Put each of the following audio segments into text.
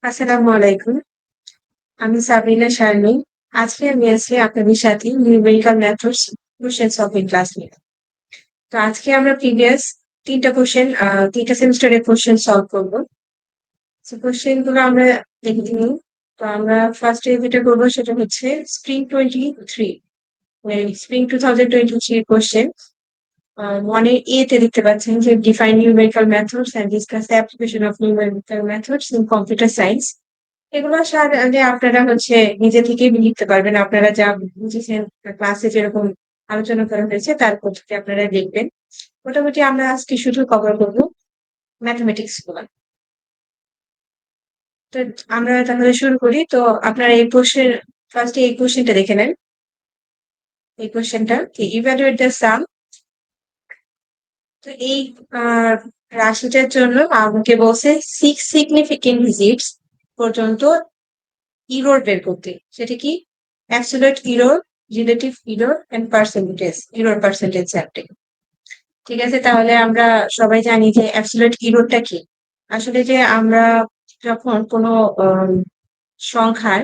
আসসালামু আলাইকুম। আমি সাবিনা শারমিন। আজকে আমি আছি আপনাদের সাথে numerical methods question solving class নিয়ে। তো আজকে আমরা প্রিভিয়াস ৩টা কোশ্চেন ৩টা সেমিস্টারের কোশ্চেন সলভ করব। তো কোশ্চেন গুলো আমরা দেখে নিই। তো আমরা ফার্স্ট যেটা করবো সেটা হচ্ছে স্প্রিং 23 মানে স্প্রিং 2023 কোশ্চেন। ওয়ানের এ তে দেখতে পাচ্ছেন যে define numerical methods and discuss the application of numerical methods in computer science. এগুলো সাধারণত আপনারা নিজে থেকেই লিখতে পারবেন। আপনারা যা বুঝেছেন ক্লাসে যেরকম আলোচনা করা হয়েছে তার পদ্ধতি আপনারা দেখবেন। মোটামুটি আমরা আজকে শুধু কভার করবো ম্যাথমেটিক্স গুলো। তো আমরা তাহলে শুরু করি। তো আপনারা এই কোশ্চেন ফার্স্টে এই কোশ্চেনটা দেখে নেন। এই কোশ্চেনটা ইভ্যালুয়েট দ্য সাম। তো এই আহ, রাশিটার জন্য আমাকে বলছে 6 সিগনিফিকেন্ট ডিজিটস পর্যন্ত ইরর বের করতে। সেটা কি? Absolute error, relative error and percentage, error percentage চারটে। ঠিক আছে, তাহলে আমরা সবাই জানি যে অ্যাবসলিউট ইররটা কি। আসলে যে আমরা যখন কোনো আম, সংখ্যার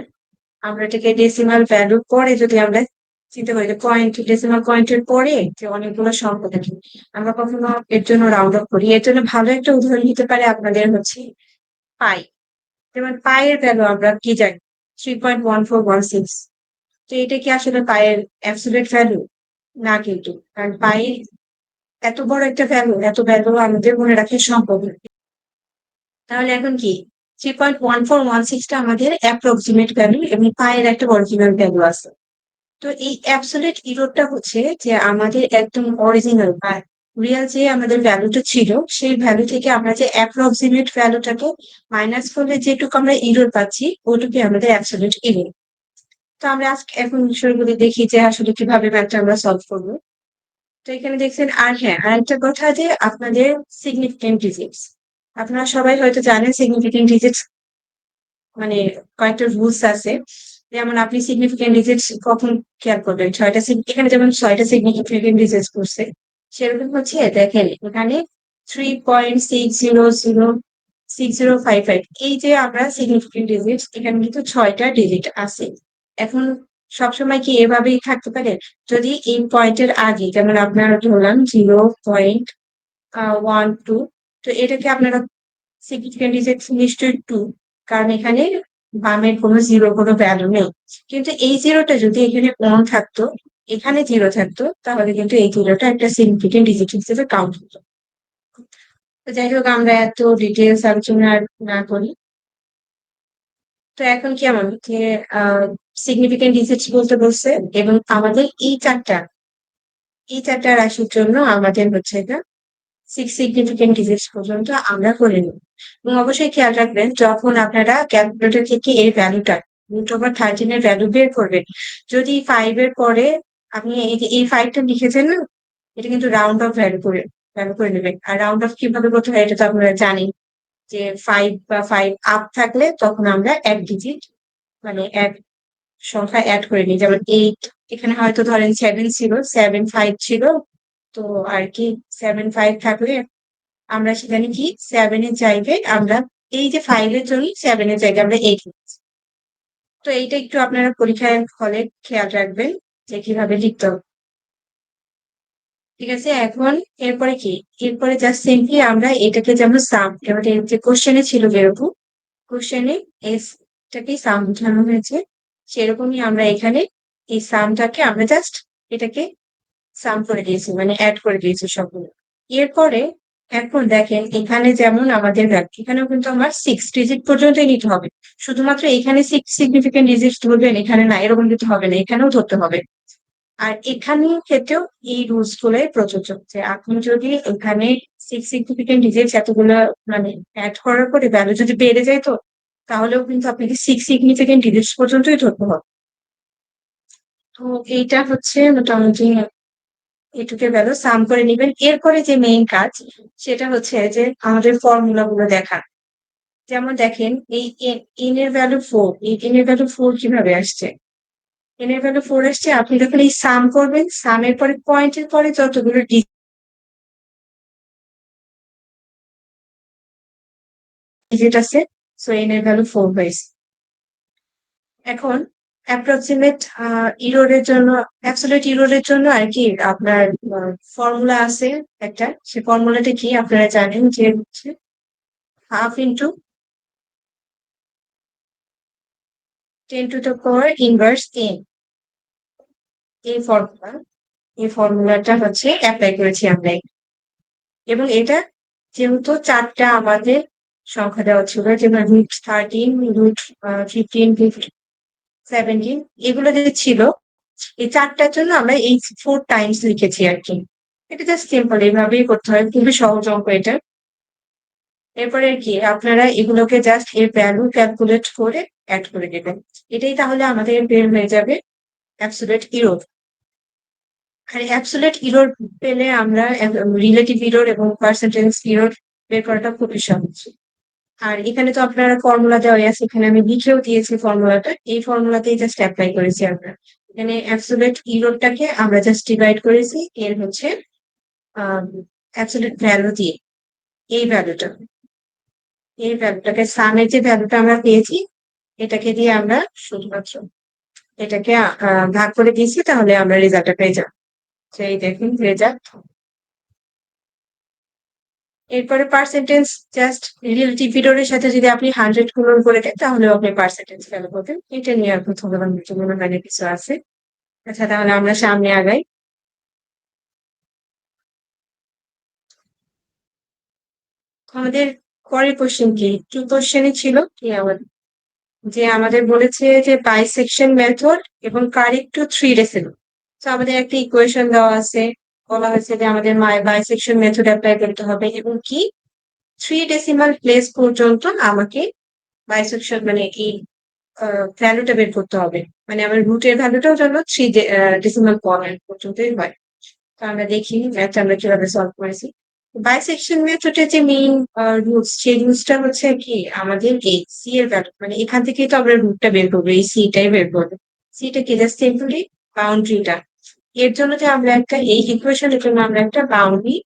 আমরা এটাকে ডেসিমাল ভ্যালুর পরে যদি আমরা চিন্তা করি যে পয়েন্ট, ডেসিমাল পয়েন্টের পরে যে অনেকগুলো সংখ্যা দেখি, আমরা কখনো এর জন্য রাউন্ড অফ করি। এর জন্য ভালো একটা উদাহরণ দিতে পারে আপনাদের পাই। যেমন পায়ের ভ্যালু আমরা কি জানি? 3.1416। তো এটা কি আসলে পায়ের অ্যাবসলিউট ভ্যালু? না, কিন্তু কারণ পায়ের এত বড় একটা ভ্যালু, এত ভ্যালু আমাদের মনে রাখা সম্ভব না। তাহলে এখন কি 3.1416টা আমাদের অ্যাপ্রক্সিমেট ভ্যালু এবং পায়ের একটা অরিজিনাল ভ্যালু আছে। তো এই অ্যাবসলিউট ইররটা হচ্ছে যে আমাদের একদম অরিজিনাল বা রিয়েল যে আমাদের ভ্যালুটা ছিল সেই ভ্যালু থেকে আমরা যে অ্যাপ্রক্সিমেট ভ্যালুটাকে মাইনাস করলে যেটুকু আমরা ইরর পাচ্ছি ওটুকুই আমাদের অ্যাবসলিউট ইরর। তো আমরা আজকে এখন বিষয়গুলি দেখি যে আসলে কিভাবে ম্যাথটা আমরা সলভ করবো। তো এখানে দেখছেন। আর হ্যাঁ, আরেকটা কথা যে আপনাদের সিগনিফিকেন্ট ডিজিটস, আপনারা সবাই হয়তো জানেন সিগনিফিকেন্ট ডিজিটস মানে কয়েকটা রুলস আছে। যেমন আপনি সিগনিফিকেন্ট ডিজিটস কখন খেয়াল করবেন? এখানে যেমন 6টা সিগনিফিকেন্ট ডিজিটস করছে, সেরকম হচ্ছে দেখেন এখানে 3.600605 এই যে আমরা সিগনিফিকেন্ট ডিজিটস, এখানে কিন্তু 6টা ডিজিট আছে। এখন সবসময় কি এভাবেই থাকতে পারে? যদি এই পয়েন্টের আগে, যেমন আপনারা ধরলাম 0.12, তো এটাকে আপনারা সিগনিফিকেন্ট ডিজিট নিশ্চয়ই 2, কারণ এখানে বামের কোনো জিরো, কোনো ভ্যালু নেই। কিন্তু এই জিরোটা যদি এখানে ওয়ান থাকতো, এখানে জিরো থাকতো, তাহলে কিন্তু এই জিরোটা একটা সিগনিফিকেন্ট ডিজিট হিসেবে কাউন্ট হতো। তো যাই হোক, আমরা এত ডিটেলস আলোচনা আর না করি। তো এখন কি আমাকে সিগনিফিকেন্ট ডিজিটস বলতে বলছে, এবং আমাদের এই চারটা রাশির জন্য আমাদের হচ্ছে এটা 6 সিগনিফিকেন্ট ডিজিটস পর্যন্ত আমরা করে নিই। এবং অবশ্যই খেয়াল রাখবেন যখন আপনারা ক্যালকুলেটর থেকে এর ভ্যালুটা √13 এর ভ্যালু বের করবেন, যদি 5 এর পরে আপনি এই যে এই 5টা লিখেছেন না, এটা কিন্তু রাউন্ড অফ ভ্যালু করে নেবেন। আর রাউন্ড অফ কিভাবে করতে হয় এটা তো আপনারা জানেন, যে 5 বা 5 আপ থাকলে তখন আমরা এক ডিজিট মানে এক সংখ্যা অ্যাড করে নিই। যেমন 8, এখানে হয়তো ধরেন 7 ছিল, 7 5 ছিল। তো আর কি 7 5 থাকলে আমরা সেখানে কি 7 এর জায়গায় আমরা এই যে 5 এর জন্য 7 এর জায়গায় আমরা 8 লিখছি। তো এইটা একটু আপনারা পরীক্ষার হলে খেয়াল রাখবেন যে কিভাবে লিখতে হবে। ঠিক আছে, এখন এরপরে কি? এরপরে জাস্ট সিম্পলি আমরা এটাকে যেমন সাম, আমাদের যে কোশ্চেনে ছিল যেরকম, কোশ্চেনে এটাকে সাম বোঝানো হয়েছে, সেরকমই আমরা এখানে এই সামটাকে আমরা জাস্ট এটাকে সাম করে দিয়েছি, মানে অ্যাড করে দিয়েছি সবগুলো। এরপরে এখন দেখেন এখানে যেমন আমাদের এখানেও কিন্তু আমার 6 ডিজিট পর্যন্তই নিতে হবে। শুধুমাত্র এখানে 6 সিগনিফিকেন্ট ডিজিট ধরবেন, এখানে না, এরকম কিন্তু হবে না, এখানেও ধরতে হবে। আর এখানে ক্ষেত্রেও এই রুলস গুলোই প্রযোজ্য, যে আপনি যদি এখানে 6 সিগনিফিকেন্ট ডিজিট এতগুলো মানে অ্যাড করার পরে ভ্যালু যদি বেড়ে যায়, তো তাহলেও কিন্তু আপনাকে 6 সিগনিফিকেন্ট ডিজিট পর্যন্তই ধরতে হবে। তো এইটা হচ্ছে মোটামুটি এটুকে ভ্যালু সাম করে নিবেন। এরপরে যে মেইন কাজ সেটা হচ্ছে যে আমাদের ফর্মুলা গুলো দেখা। যেমন দেখেন এই এন এর ভ্যালু 4, এই এন এর ভ্যালু 4 কিভাবে আসছে? এন এর ভ্যালু 4 আসছে, আপনি যখন এই সাম করবেন, সামের পরে পয়েন্টের পরে যতগুলো ডিজিট আছে সো n এর ভ্যালু 4 হয়েছে। এখন অ্যাপ্রক্সিমেট ইরোরের জন্য, অ্যাবসলিউট ইরোরের জন্য আর কি আপনার ফর্মুলা আছে একটা। সে ফর্মুলাটা কি আপনারা জানেন, যে হচ্ছে হাফ ইন্টু 10⁻⁻⁻n। এই ফর্মুলা, এই ফর্মুলাটা হচ্ছে অ্যাপ্লাই করেছি আমরা। এবং এটা যেহেতু চারটা আমাদের সংখ্যা দেওয়া ছিল, যেমন √13, √15, 17, এগুলো যে ছিল, এই চারটার জন্য আমরা এই 4 টাইমস লিখেছি আর কি। এটা জাস্ট সিম্পল, এইভাবেই করতে হয়, খুবই সহজ অঙ্ক এটা। এরপরে কি আপনারা এগুলোকে জাস্ট এর ভ্যালু ক্যালকুলেট করে অ্যাড করে দেবেন। এটাই তাহলে আমাদের বের হয়ে যাবে অ্যাবসলিউট ইরর। আর অ্যাবসলিউট ইরর পেলে আমরা রিলেটিভ ইরর এবং পার্সেন্টেজ ইরর বের করাটা খুবই সহজ। আর এখানে তো আপনারা ফর্মুলা দেওয়া আছে, এখানে আমি লিখেও দিয়েছি ফর্মুলাটা, এই ফর্মুলাতেই জাস্ট অ্যাপ্লাই করেছি আমরা। এখানে অ্যাবসলিউট ইররটাকে আমরা জাস্ট ডিভাইড করেছি এর হচ্ছে অ্যাবসলিউট ভ্যালু দিয়ে। এই ভ্যালুটা, এই ভ্যালুটাকে সামের যে ভ্যালুটা আমরা পেয়েছি, এটাকে দিয়ে আমরা শুধুমাত্র এটাকে ভাগ করে দিয়েছি, তাহলে আমরা রেজাল্টটা পেয়ে যাবো। সেই দেখুন রেজাল্ট। এরপরে পার্সেন্টেজ, জাস্ট রিলেটিভ ইররের সাথে যদি আপনি 100 গুণন করে দেন, তাহলেও আপনি পার্সেন্টেজ ভ্যালু পাবেন। এটা নিয়ে আর প্রথম মনে হয় না কিছু আছে। আচ্ছা, তাহলে আমরা সামনে আগাই। আমাদের পরের কোশ্চেন কি, কি কোশ্চেনই ছিল কি আমাদের, যে আমাদের বলেছে যে বাইসেকশন মেথড এবং কারেক্ট টু 3 ডেসিমাল। তো আমাদের একটা ইকুয়েশন দেওয়া আছে, বলা হয়েছে যে আমাদের বাইসেকশন মেথড অ্যাপ্লাই করতে হবে এবং কি 3 ডেসিমাল প্লেস পর্যন্ত আমাকে বাইসেকশন মানে এই ভ্যালুটা বের করতে হবে। মানে আমার রুটের ভ্যালুটাও যেন 3 ডেসিমাল পয়েন্ট পর্যন্তই হয়। তো আমরা দেখি ম্যাথটা আমরা কিভাবে সলভ করেছি। বাইসেকশন মেথডের যে মেইন রুটস, সেই রুটসটা হচ্ছে কি আমাদের এই সি এর ভ্যালু, মানে এখান থেকেই তো আমরা রুটটা বের করবো, এই সিটাই বের করবো। সিটা কি জাস্ট সিম্পলি বাউন্ডারিটা। এর জন্য যে আমরা একটা এই ইকুয়েশনের জন্য আমরা একটা বাউন্ডারি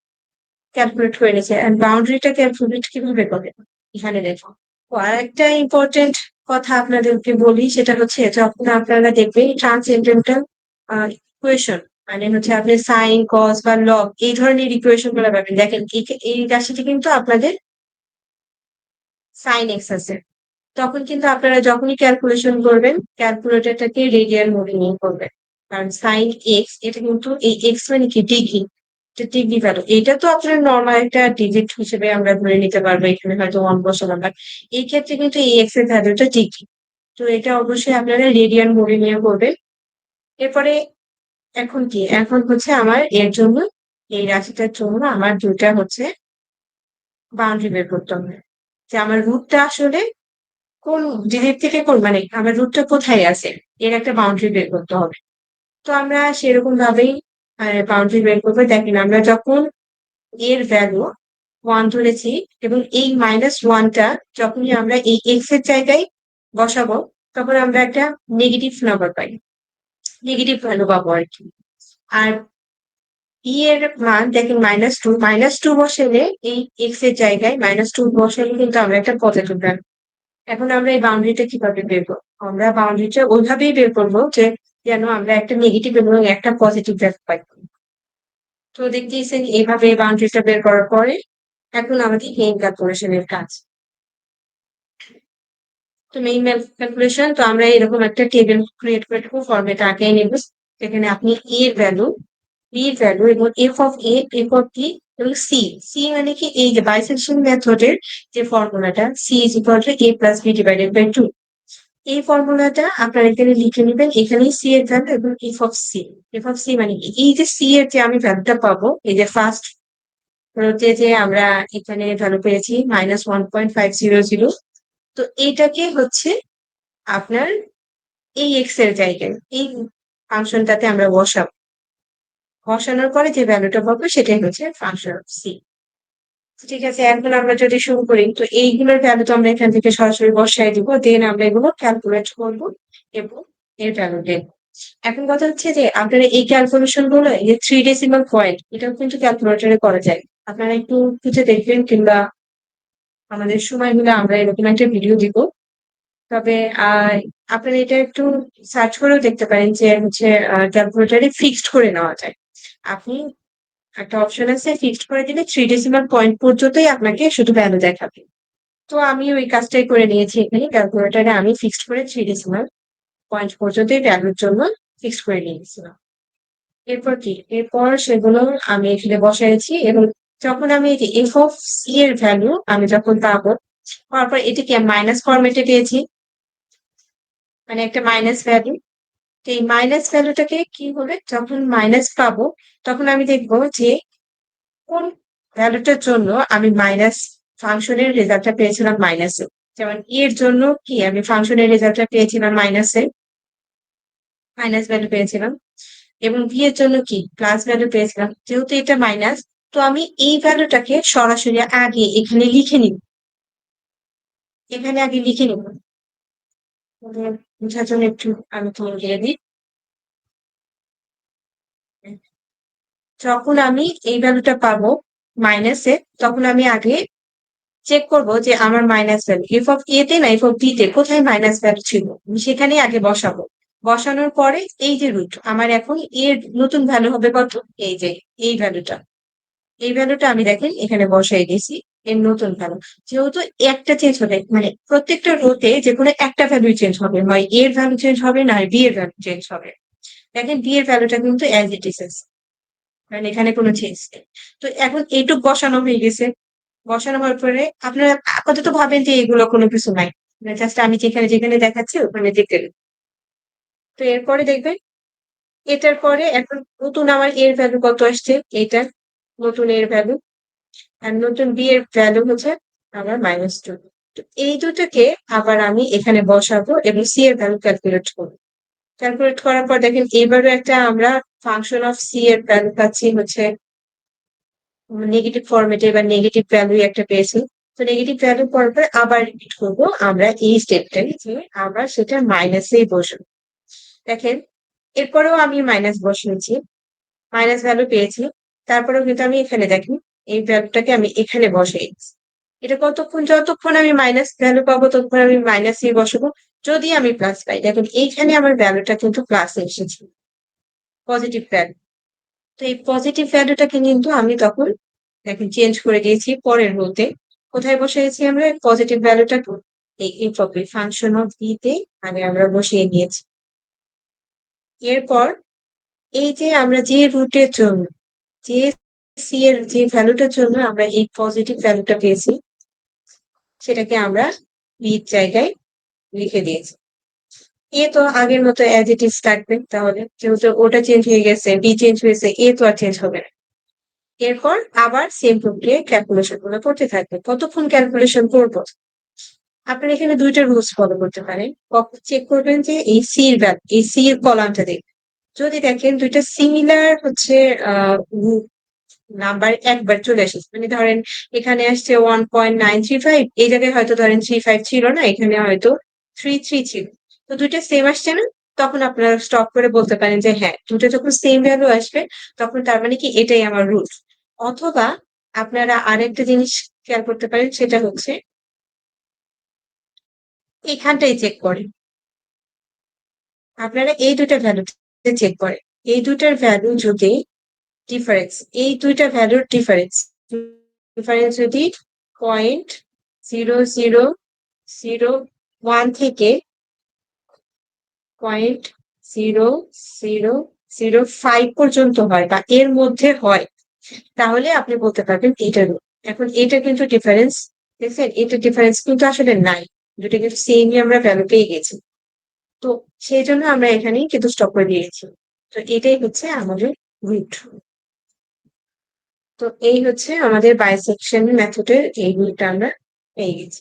ক্যালকুলেট করে নিয়েছি। আর বাউন্ডারিটা ক্যালকুলেট কিভাবে করে এখানে দেখো। আর একটা ইম্পর্টেন্ট কথা আপনাদেরকে বলি, সেটা হচ্ছে যখন আপনারা দেখবেন ট্রান্সেন্ডেন্টাল ইকুয়েশন, মানে হচ্ছে আপনি সাইন কস বা লগ এই ধরনের ইকুয়েশন গুলো পাবেন। দেখেন এই রাশিটি কিন্তু আপনাদের সাইন এক্স আছে, তখন কিন্তু আপনারা যখনই ক্যালকুলেশন করবেন, ক্যালকুলেটরটাকে রেডিয়ান মোডে নিয়ে করবেন। কারণ সাইন এক্স এটা কিন্তু এই এক্স মানে কি ডিগ্রি, ডিগ্রি ভ্যালু। এটা তো আপনার নর্মাল একটা ডিজিট হিসেবে আমরা ধরে নিতে পারবো, এখানে হয়তো 1 বসালাম, বাট এই ক্ষেত্রে কিন্তু এই এক্স এর ভ্যালুটা ডিগ্রি। তো এটা অবশ্যই আপনারা রেডিয়ান মোডে নিয়ে করবেন। এরপরে এখন কি, এখন হচ্ছে আমার এর জন্য, এই রাশিটার জন্য আমার দুটা হচ্ছে বাউন্ডারি বের করতে হবে, যে আমার রুটটা আসলে কোন ডিজিট থেকে কোন, মানে আমার রুটটা কোথায় আছে, এর একটা বাউন্ডারি বের করতে হবে। তো আমরা সেরকম ভাবেই বাউন্ডারি বের করবো। দেখেন আমরা যখন এর ভ্যালু 1 ধরেছি এবং এই -1টা যখনই আমরা এই এক্স এর জায়গায় বসাবো, তখন আমরা একটা নেগেটিভ নাম্বার পাই, নেগেটিভ ভ্যালু পাবো আর কি। আর ই এর মান দেখেন -2, -2 বসালে এই এক্স এর জায়গায় -2 বসালে কিন্তু আমরা একটা পজিটিভ ভ্যালু। এখন আমরা এই বাউন্ডারিটা কিভাবে বের করবো, আমরা বাউন্ডারিটা ওইভাবেই বের করবো যে যেন আমরা একটা নেগেটিভ এবং একটা পজিটিভ ভ্যালু পাই। তো দেখতেছেন এইভাবে বাউন্ডারিটা বের করার পরে এখন আমাদের মেইন ক্যালকুলেশনের কাজ। তো মেইন ক্যালকুলেশন, তো আমরা এরকম একটা টেবিল ক্রিয়েট করে দেবো, ফরম্যাট আগে নেব, যেখানে আপনি এ এর ভ্যালু, বি এর ভ্যালু এবং F of A, F of B এবং সি। সি মানে কি, এই যে বাইসেকশন মেথডের যে ফর্মুলাটা, C is equal to A plus B divided by 2, এই ফর্মুলাটা আপনারা এখানে লিখে নেবেন। এখানে সি এর ভ্যালু এবং F of C. F of C মানে কি, এই যে সি এর যে আমি ভ্যালুটা পাবো, এই যে ফার্স্ট যে আমরা এখানে ভ্যালু পেয়েছি -1.500, তো এইটাকে হচ্ছে আপনার এই এক্স এর জায়গায় এই ফাংশনটাতে আমরা বসাবো। বসানোর পরে যে ভ্যালুটা পাবো সেটাই হচ্ছে ফাংশন অফ সি। ঠিক আছে, এখন আমরা যদি শুরু করি, তো এইগুলোর ভ্যালু তো আমরা এখান থেকে সরাসরি বসাই দিব, দেন আমরা এগুলো ক্যালকুলেট করবো এবং এর ভ্যালু দেব। এখন কথা হচ্ছে যে আপনারা এই ক্যালকুলেশন গুলো, এই যে 3 ডেসিমাল পয়েন্ট, এটাও কিন্তু ক্যালকুলেটরে করা যায়। আপনারা একটু খুঁজে দেখবেন, কিংবা আমাদের সময় হলে আমরা এরকম একটা ভিডিও দিব। তবে আপনারা এটা একটু সার্চ করেও দেখতে পারেন যে হচ্ছে ক্যালকুলেটরে ফিক্সড করে নেওয়া যায়। আপনি একটা অপশন আছে ফিক্সড করে দিলে 3 ডেসিমাল পয়েন্ট পর্যন্তই আপনাকে শুধু ভ্যালু দেখাবে। তো আমি ওই কাজটাই করে নিয়েছি এখানে ক্যালকুলেটরে আমি ফিক্সড করে 3 ডেসিমাল পয়েন্ট পর্যন্তই ভ্যালুর জন্য ফিক্সড করে নিয়েছিলাম। এরপর কি এরপর সেগুলো আমি এখানে বসাইছি এবং যখন আমি এই যে এফ অফ সি এর ভ্যালু আমি যখন পাবো পাওয়ার পর এটাকে মাইনাস ফরম্যাটে পেয়েছি, মানে একটা মাইনাস ভ্যালু। তো এই মাইনাস ভ্যালুটাকে কি হবে যখন মাইনাস পাবো তখন আমি দেখবো যে কোন ভ্যালুটার জন্য আমি মাইনাস ফাংশনের রেজাল্টটা পেয়েছিলাম মাইনাসে। যেমন এর জন্য কি আমি ফাংশনের রেজাল্টটা পেয়েছিলাম মাইনাসে, মাইনাস ভ্যালু পেয়েছিলাম। এবং বি এর জন্য কি প্লাস ভ্যালু পেয়েছিলাম। যেহেতু এটা মাইনাস, তো আমি এই ভ্যালুটাকে সরাসরি আগে এখানে লিখে নিব, এখানে আগে লিখে নিব। বোঝার জন্য একটু আমি তোমাকে দিয়ে দিই। যখন আমি এই ভ্যালুটা পাবো মাইনাসে তখন আমি আগে চেক করব যে আমার মাইনাস ভ্যালু এফ অফ এ তে না এফ অফ বি তে কোথায় মাইনাস ভ্যালু ছিল আমি সেখানেই আগে বসাবো। বসানোর পরে এই যে রুট আমার এখন এর নতুন ভ্যালু হবে কত, এই যে এই ভ্যালুটা, এই ভ্যালুটা আমি দেখেন এখানে বসাই দিয়েছি এর নতুন ভ্যালু। যেহেতু একটা চেঞ্জ হবে মানে প্রত্যেকটা রোতে যে কোনো একটা ভ্যালু চেঞ্জ হবে, হয় এর ভ্যালু চেঞ্জ হবে না বি এর ভ্যালু চেঞ্জ হবে। দেখেন বি এর ভ্যালুটা কিন্তু অ্যাজ ইট ইজ আছে, কারণ এখানে কোনো চেঞ্জ নেই। তো এখন এইটুক বসানো হয়ে গেছে। বসানো হওয়ার পরে আপনারা আপাতত ভাবেন যে এগুলো কোনো কিছু নাই, জাস্ট আমি যেখানে যেখানে দেখাচ্ছি ওখানে দেখতে দিন। তো এরপরে দেখবেন এটার পরে এখন নতুন আমার এর ভ্যালু কত আসছে, এটা নতুন এর ভ্যালু। আর নতুন বি এর ভ্যালু হচ্ছে আমার -2। তো এই দুটোকে আবার আমি এখানে বসাবো এবং সি এর ভ্যালু ক্যালকুলেট করবো। ক্যালকুলেট করার পর দেখেন এবারও একটা আমরা ফাংশন অফ সি এর ভ্যালু পাচ্ছি হচ্ছে নেগেটিভ ফরম্যাটে বা নেগেটিভ ভ্যালু একটা পেয়েছি। তো নেগেটিভ ভ্যালু পর আবার রিপিট করবো আমরা এই স্টেপটাই যে আবার সেটা মাইনাসেই বসবো। দেখেন এরপরেও আমি মাইনাস বসিয়েছি, মাইনাস ভ্যালু পেয়েছি। তারপরেও কিন্তু আমি এখানে দেখি এই ভ্যালুটাকে আমি এখানে বসাইছি। এটা কতক্ষণ যতক্ষণ আমি মাইনাস ভ্যালু পাবো ততক্ষণ আমি মাইনাসই বসাবো। যদি আমি প্লাস পাই দেখুন এইখানে আমার ভ্যালুটা কিন্তু প্লাসে এসেছে, পজিটিভ ভ্যালু। তো এই পজিটিভ ভ্যালুটাকে কিন্তু আমি তখন দেখেন চেঞ্জ করে দিয়েছি পরের রোতে। কোথায় বসিয়েছি আমরা পজিটিভ ভ্যালুটা, এই ফাংশন অফ বি তে আগে আমরা বসিয়ে নিয়েছি। এরপর এই যে আমরা যে রুটের জন্য যে সি এর যে ভ্যালুটার জন্য আমরা এই পজিটিভ ভ্যালুটা পেয়েছি সেটাকে আমরা বি জায়গায় লিখে দিয়েছি। এ তো আগের মতো অ্যাজ ইট ইজ থাকবে, তাহলে যেহেতু ওটা চেঞ্জ হয়ে গেছে বি চেঞ্জ হয়েছে এ তো আর চেঞ্জ হবে না। এরপর আবার সেম প্রক্রিয়ায় ক্যালকুলেশন গুলো করতে থাকবে। কতক্ষণ ক্যালকুলেশন করবো আপনারা এখানে দুইটা রুলস ফলো করতে পারেন। চেক করবেন যে এই সির এই সির কলামটা দেখবেন, যদি দেখেন দুইটা সিমিলার হচ্ছে নাম্বার একবার চলে এসেছে, মানে ধরেন এখানে আসছে 1.935, এই জায়গায় হয়তো ধরেন 35 ছিল না, এখানে হয়তো 33 ছিল। তো দুইটা সেম আসছে না, তখন আপনারা স্টপ করে বলতে পারেন যে হ্যাঁ দুটো যখন সেম ভ্যালু আসবে তখন তার মানে কি এটাই আমার রুট। অথবা আপনারা আরেকটা জিনিস খেয়াল করতে পারেন, সেটা হচ্ছে এখানটাই চেক করে আপনারা এই দুইটা ভ্যালু চেক করে এই দুইটার ভ্যালু যদি ডিফারেন্স, এই দুইটা ভ্যালুর ডিফারেন্স ডিফারেন্স যদি 0.0001 থেকে 0.0005 পর্যন্ত হয় বা এর মধ্যে হয় তাহলে আপনি বলতে পারবেন এইটা রুট। এখন এটা কিন্তু ডিফারেন্স, দেখছেন এটা ডিফারেন্স কিন্তু আসলে নাই, দুটো কিন্তু সেমই আমরা ভ্যালু পেয়ে গেছি। তো সেই জন্য আমরা এখানেই কিন্তু স্টপ করে দিয়েছি। তো এটাই হচ্ছে আমাদের রুট। তো এই হচ্ছে আমাদের বাইসেকশন মেথডের এই রুটটা আমরা পেয়ে গেছি।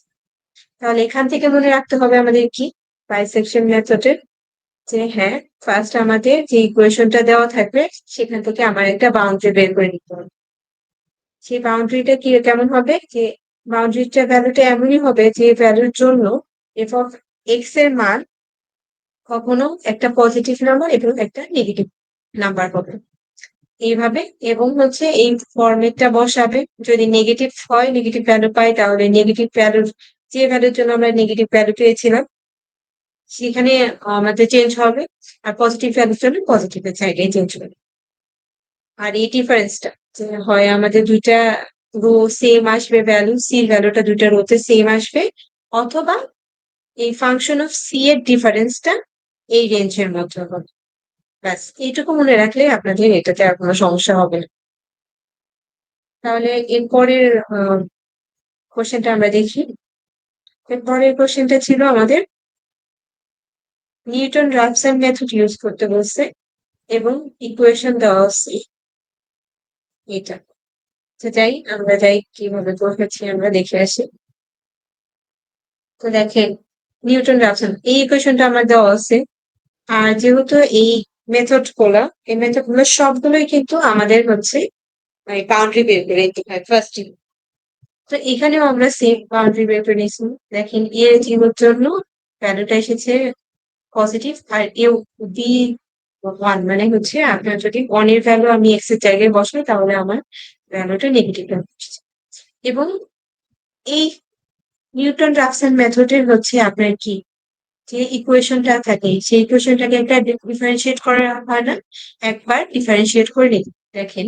তাহলে এখান থেকে মনে রাখতে হবে আমাদের কি বাইসেকশন মেথডের, যে হ্যাঁ ফার্স্ট আমাদের যে ইকুয়েশনটা দেওয়া থাকবে সেখান থেকে আমার একটা বাউন্ডারি বের করে নিতে হবে। সেই বাউন্ডারিটা কি কেমন হবে, যে বাউন্ডারিটা ভ্যালুটা এমনই হবে যে ভ্যালুর জন্য এফ অফ এক্স এর মান কখনো একটা পজিটিভ নাম্বার এবং একটা নেগেটিভ নাম্বার হবে। এইভাবে, এবং হচ্ছে এই ফরম্যাটটা বসাবে। যদি নেগেটিভ হয়, নেগেটিভ ভ্যালু পাই, তাহলে নেগেটিভ ভ্যালুর যে ভ্যালুর জন্য আমরা নেগেটিভ ভ্যালু পেয়েছিলাম সেখানে আমাদের চেঞ্জ হবে, আর পজিটিভ ভ্যালুর জন্য পজিটিভের জায়গায় চেঞ্জ হবে। আর এই ডিফারেন্সটা যে হয় আমাদের দুইটা রো সেম আসবে, ভ্যালু সি ভ্যালুটা দুইটা রোতে সেম আসবে, অথবা এই ফাংশন অফ সি এর ডিফারেন্সটা এই রেঞ্জের মধ্যে হবে। ব্যাস এইটুকু মনে রাখলে আপনাদের এটাতে আর কোনো সমস্যা হবে না। তাহলে এরপরের কোশ্চেনটা আমরা দেখি। এরপরের কোশ্চেনটা ছিল আমাদের নিউটন রাফসন মেথড ইউজ করতে বলছে, এবং ইকুয়েশন দেওয়া আছে এটা। তো আমরা যাই কিভাবে করেছি আমরা দেখে আসি। তো দেখেন, নিউটন রাফসন এই ইকুয়েশনটা আমার দেওয়া আছে। আর যেহেতু এই মেথড গুলো সবগুলোই কিন্তু আমাদের হচ্ছে বাউন্ডারি বের করে নিতে হয় ফার্স্ট। তো এখানেও আমরা সেম বাউন্ডারি বের করে নিয়েছি। দেখেন এ জিরোর জন্য ভ্যালুটা এসেছে পজিটিভ, আর এও বি ওয়ান, মানে হচ্ছে আপনার যদি ওয়ান এর ভ্যালু আমি এক্স এর জায়গায় বসাই তাহলে আমার ভ্যালুটা নেগেটিভ আসছে। এবং এই নিউটন রাফসন মেথডের হচ্ছে আপনার কি যে ইকুয়েশনটা থাকে সেই ইকুয়েশনটাকে একটা ডিফারেন্সিয়েট করা হয় না, একবার ডিফারেন্সিয়েট করে নিই। দেখেন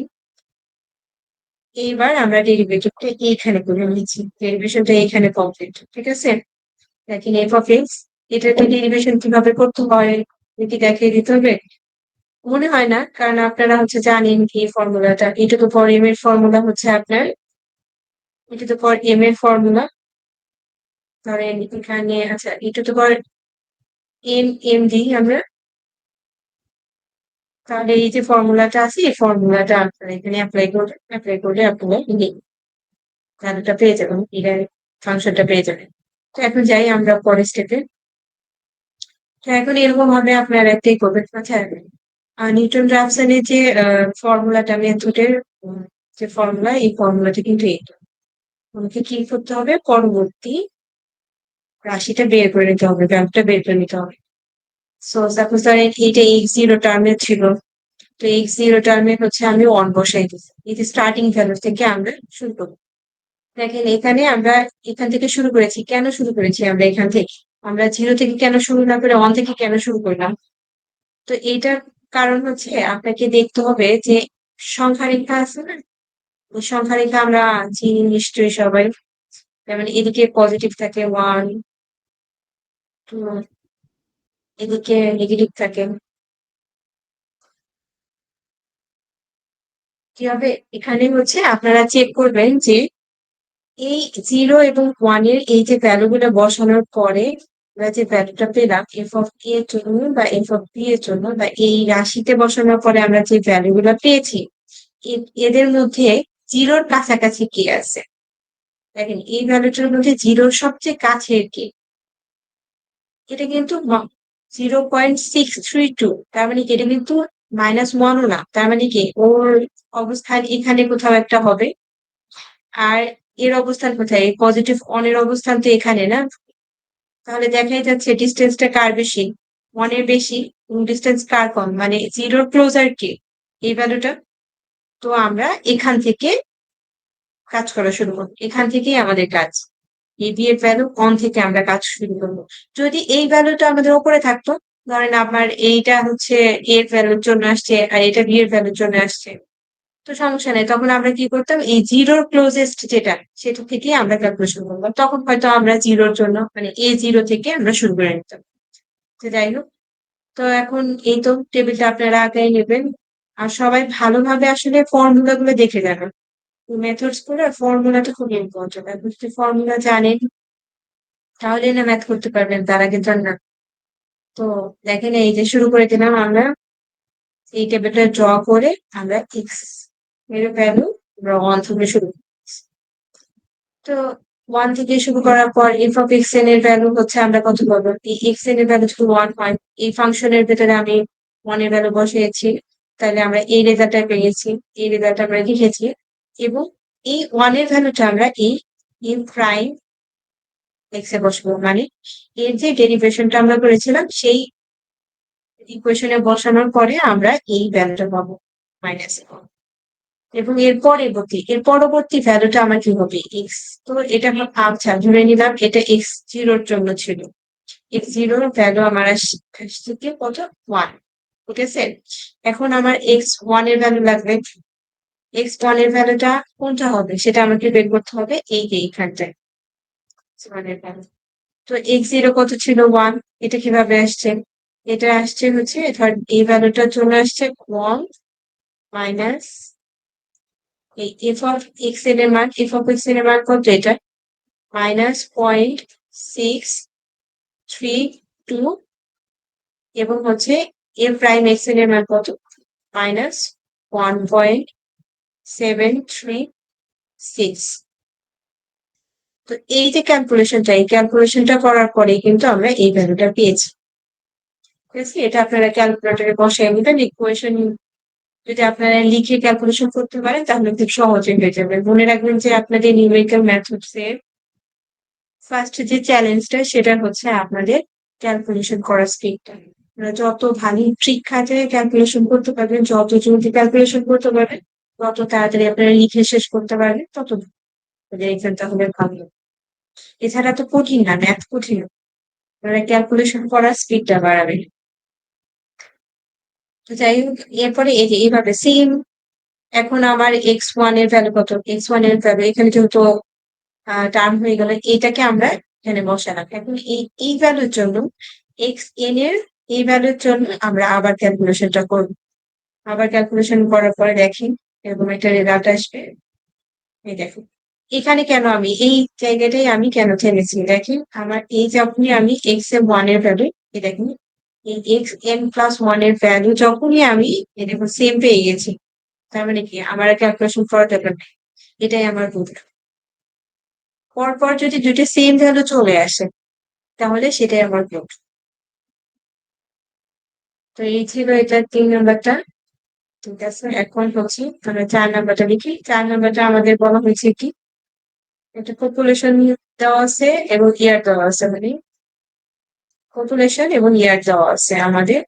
এইবার আমরা ডেরিভেটিভটা এইখানে করে নিচ্ছি, ডেরিভেশনটা এইখানে কমপ্লিট, ঠিক আছে। দেখেন এফ অফ এক্স, এটাকে ডেরিভেশন কিভাবে করতে হয় কি দেখিয়ে দিতে হবে? মনে হয় না, কারণ আপনারা হচ্ছে জানেন কি ফর্মুলাটা, এটা তো পর এম এর ফর্মুলা হচ্ছে আপনার, এটা তো পর এম এর ফর্মুলা। ধরেন এখানে আচ্ছা এটা তো পর এম এম দিই আমরা, তাহলে এই যে ফর্মুলাটা আছে এই ফর্মুলাটা আপনারা এখানে অ্যাপ্লাই করলে আপনারা ভ্যালুটা পেয়ে যাবেন, এর ফাংশনটা পেয়ে যাবেন। তো এখন যাই আমরা পরের স্টেপে। তো এখন এরকম ভাবে আপনারা একটাই করবেন। আচ্ছা, নিউটন রাফসনের যে ফর্মুলাটা মেথডের যে ফর্মুলা, এই ফর্মুলাটা কিন্তু এইটা আমাকে কি করতে হবে, পরবর্তী রাশিটা বের করে নিতে হবে, ভ্যালুটা বের করে নিতে হবে। সো সাপোজ ধরেন এইটা এক্স জিরো টার্মে ছিল, তো এক্স জিরো টার্মে হচ্ছে আমি ওয়ান বসাই দিচ্ছি, এই যে স্টার্টিং ভ্যালু থেকে আমরা শুরু করবো। দেখেন এখানে আমরা এখান থেকে শুরু করেছি, কেন শুরু করেছি আমরা এখান থেকে, আমরা জিরো থেকে কেন শুরু না করে ওয়ান থেকে কেন শুরু করলাম? তো এইটার কারণ হচ্ছে আপনাকে দেখতে হবে যে সংখ্যা রেখা আছে না, ওই সংখ্যা রেখা আমরা চিনি নিশ্চয়ই সবাই। যেমন এদিকে পজিটিভ থাকে ওয়ান, টু, এদিকে নেগেটিভ থাকে। কি হবে, এখানে হচ্ছে আপনারা চেক করবেন যে এই জিরো এবং ওয়ান এর এই যে ভ্যালু গুলো বসানোর পরে আমরা যে ভ্যালুটা পেলাম এফ অফ এ এর জন্য বা এফ অফ বি এর জন্য, বা এই রাশিতে বসানোর পরে আমরা যে ভ্যালু গুলো পেয়েছি, এদের মধ্যে জিরোর কাছাকাছি কে আছে। দেখেন এই ভ্যালুটার মধ্যে জিরোর সবচেয়ে কাছের কে, এটা কিন্তু 0.632, তার মানে কি এটা কিন্তু মাইনাস ওয়ানও না, তার মানে কি ওর অবস্থান এখানে কোথাও একটা হবে। আর এর অবস্থান কোথায়, পজিটিভ অন এর অবস্থান তো এখানে না। তাহলে দেখাই যাচ্ছে ডিস্টেন্সটা কার বেশি, ওয়ান এর বেশি, ডিস্টেন্স কার কম, মানে জিরোর ক্লোজার কে, এই ভ্যালুটা। তো আমরা এখান থেকে কাজ করা শুরু করবো, এখান থেকেই আমাদের কাজ। এই বি এর ভ্যালু অন থেকে আমরা কাজ শুরু করবো। যদি এই ভ্যালুটা আমাদের উপরে থাকতো, ধরেন আপনার এইটা হচ্ছে এ এর ভ্যালুর জন্য আসছে আর এটা বি এর ভ্যালুর জন্য আসছে, তো সমস্যা নেই, তখন আমরা কি করতাম, এই জিরোর ক্লোজেস্ট যেটা সেটা থেকে আমরা ক্যালকুলেশন করবো, তখন হয়তো আমরা জিরোর জন্য মানে এ জিরো থেকে আমরা শুরু করে নিতাম। তো যাই হোক, তো এখন এই তো টেবিলটা আপনারা আগে নেবেন। আর সবাই ভালোভাবে আসলে ফর্মুলা গুলো দেখে যাবেন, মেথডস গুলো ফর্মুলাটা খুব ইম্পর্টেন্ট, আপনি যদি ফর্মুলা জানেন তাহলে না ম্যাথ করতে পারবেন, তার আগে জান না। তো দেখেন এই যে শুরু করে দিলাম আমরা, এই টেবিলটা ড্র করে আমরা এক্স এর ভ্যালু আমরা ওয়ান থেকে শুরু করছি। তো ওয়ান থেকে শুরু করার পর এফ অফ এক্স এন এর ভ্যালু হচ্ছে আমরা কত পাবো, এই এক্স এন এর ভ্যালু যদি ওয়ান হয়, এই ফাংশনের ভেতরে আমি ওয়ান এর ভ্যালু বসিয়েছি, তাহলে আমরা এই রেজাল্টটা পেয়েছি, এই রেজাল্ট আমরা লিখেছি। এবং এই ওয়ান এর ভ্যালুটা আমরা এই ইন প্রাইম এক্স এ বসবো, মানে এর যে ডেরিভেশনটা আমরা করেছিলাম সেই ইকুয়েশনে বসানোর পরে আমরা এই ভ্যালুটা পাবো। মাইনাস এবং এর পরবর্তী ভ্যালুটা আমার কি হবে এক্স। তো এটা আচ্ছা ধরে নিলাম এটা এক্স জিরোর জন্য ছিল, এক্স জিরোর ভ্যালু আমার আসছে কি কত, ওয়ান। ঠিক আছে, এখন আমার এক্স ওয়ান এর ভ্যালু লাগবে। এক্স ওয়ান এর ভ্যালুটা কোনটা হবে সেটা আমাকে বের করতে হবে এই যে এইখানটায় ওয়ান এর ভ্যালু। তো এক্স জিরো কত ছিল, ওয়ান। এটা কিভাবে আসছে, এটা আসছে হচ্ছে ধর এই ভ্যালুটা চলে আসছে ওয়ান মাইনাস এই এফ অফ এক্স এর মান, এফ অফ এক্স এর মান কত এটা, মাইনাস 0.632 এবং হচ্ছে এ প্রাইম এক্স এর মান কত, মাইনাস 1.736। তো এই যে ক্যালকুলেশনটা, এই ক্যালকুলেশনটা করার পরে কিন্তু আমরা এই ভ্যালুটা পেয়েছি। ঠিক আছে, এটা আপনারা ক্যালকুলেটরে বসাই নেবেন ইকুয়েশন। যদি আপনারা লিখে ক্যালকুলেশন করতে পারেন তাহলে খুব সহজে হয়ে যাবে। মনে রাখবেন যে আপনাদের নিউমেরিক্যাল মেথডস এর ফার্স্ট যে চ্যালেঞ্জটা সেটা হচ্ছে আপনাদের ক্যালকুলেশন করার স্পিডটা। আপনারা যত ভালো ট্রিক খাটে ক্যালকুলেশন করতে পারবেন, যত জলদি ক্যালকুলেশন করতে পারবেন, তত তাড়াতাড়ি আপনারা লিখে শেষ করতে পারবেন, তত এক্সামটা হবে ভালো। এছাড়া তো কঠিন না, ম্যাথ কঠিন না। আপনারা ক্যালকুলেশন করার স্পিডটা বাড়াবেন। তো যাই হোক, এরপরে এই যে এইভাবে সেম এখন আমার এক্স ওয়ান এর ভ্যালু কত, এক্স ওয়ান এর ভ্যালু এখানে যেহেতু টার্ম হয়ে গেল, এটাকে আমরা এখানে বসালাম। এখন এই ভ্যালুর জন্য এক্স এন এর এই ভ্যালুর জন্য আমরা আবার ক্যালকুলেশনটা করব। আবার ক্যালকুলেশন করার পরে দেখি এরকম একটা রেজাল্ট আসবে। এই দেখো এখানে কেন আমি এই জায়গাটাই আমি কেন থেমেছি, দেখেন আমার এই যখনই আমি এক্স এর ওয়ান এর ভ্যালু, এই দেখুন এই এক্স এন প্লাস ওয়ান এর ভ্যালু যখনই আমি এই দেখুন সেম পেয়ে গেছি, তার মানে কি আমার ক্যালকুলেশন করা দরকার নেই। এটাই আমার ভুল। পরপর যদি দুইটা সেম ভ্যালু চলে আসে তাহলে সেটাই আমার ভুল। তো এই ছিল এটা 3 নাম্বারটা। ঠিক আছে, এখন হচ্ছে আমরা 4 নাম্বারটা লিখি। 4 নাম্বারটা আমাদের বলা হয়েছে কি, একটা পপুলেশন দেওয়া আছে এবং ইয়ার দেওয়া আছে, মানে পপুলেশন এবং ইয়ার দেওয়া আছে আমাদের।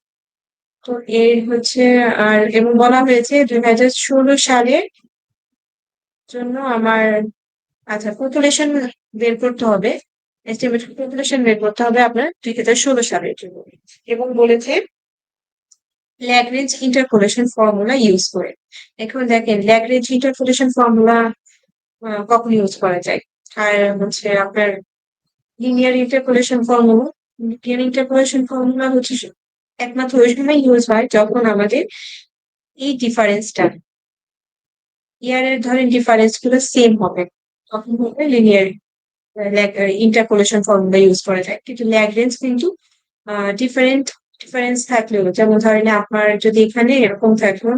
তো এর হচ্ছে আর এবং বলা হয়েছে 2016 সালের জন্য আমার, আচ্ছা পপুলেশন বের করতে হবে, এস্টিমেট পপুলেশন বের করতে হবে আপনার 2016 সালের জন্য। এবং বলেছে ল্যাগ্রেঞ্জ ইন্টারপোলেশন ফর্মুলা ইউজ করে। এখন দেখেন ল্যাগ্রেঞ্জ ইন্টারপোলেশন ফর্মুলা কখন ইউজ করা যায়, আর হচ্ছে আপনার linear interpolation formula. Linear interpolation formula হচ্ছে একমাত্র ওই সময় ইউজ হয় যখন আমাদের এই ডিফারেন্সটা ইয়ারের ধরেন ডিফারেন্স গুলো সেম হবে, তখন হবে লিনিয়ার ইন্টারপোলেশন ফর্মুলা ইউজ করা যায়। কিন্তু ল্যাগ্রেঞ্জ কিন্তু ডিফারেন্স থাকলেও, যেমন ধরেন আপনার যদি এখানে এরকম থাকলো,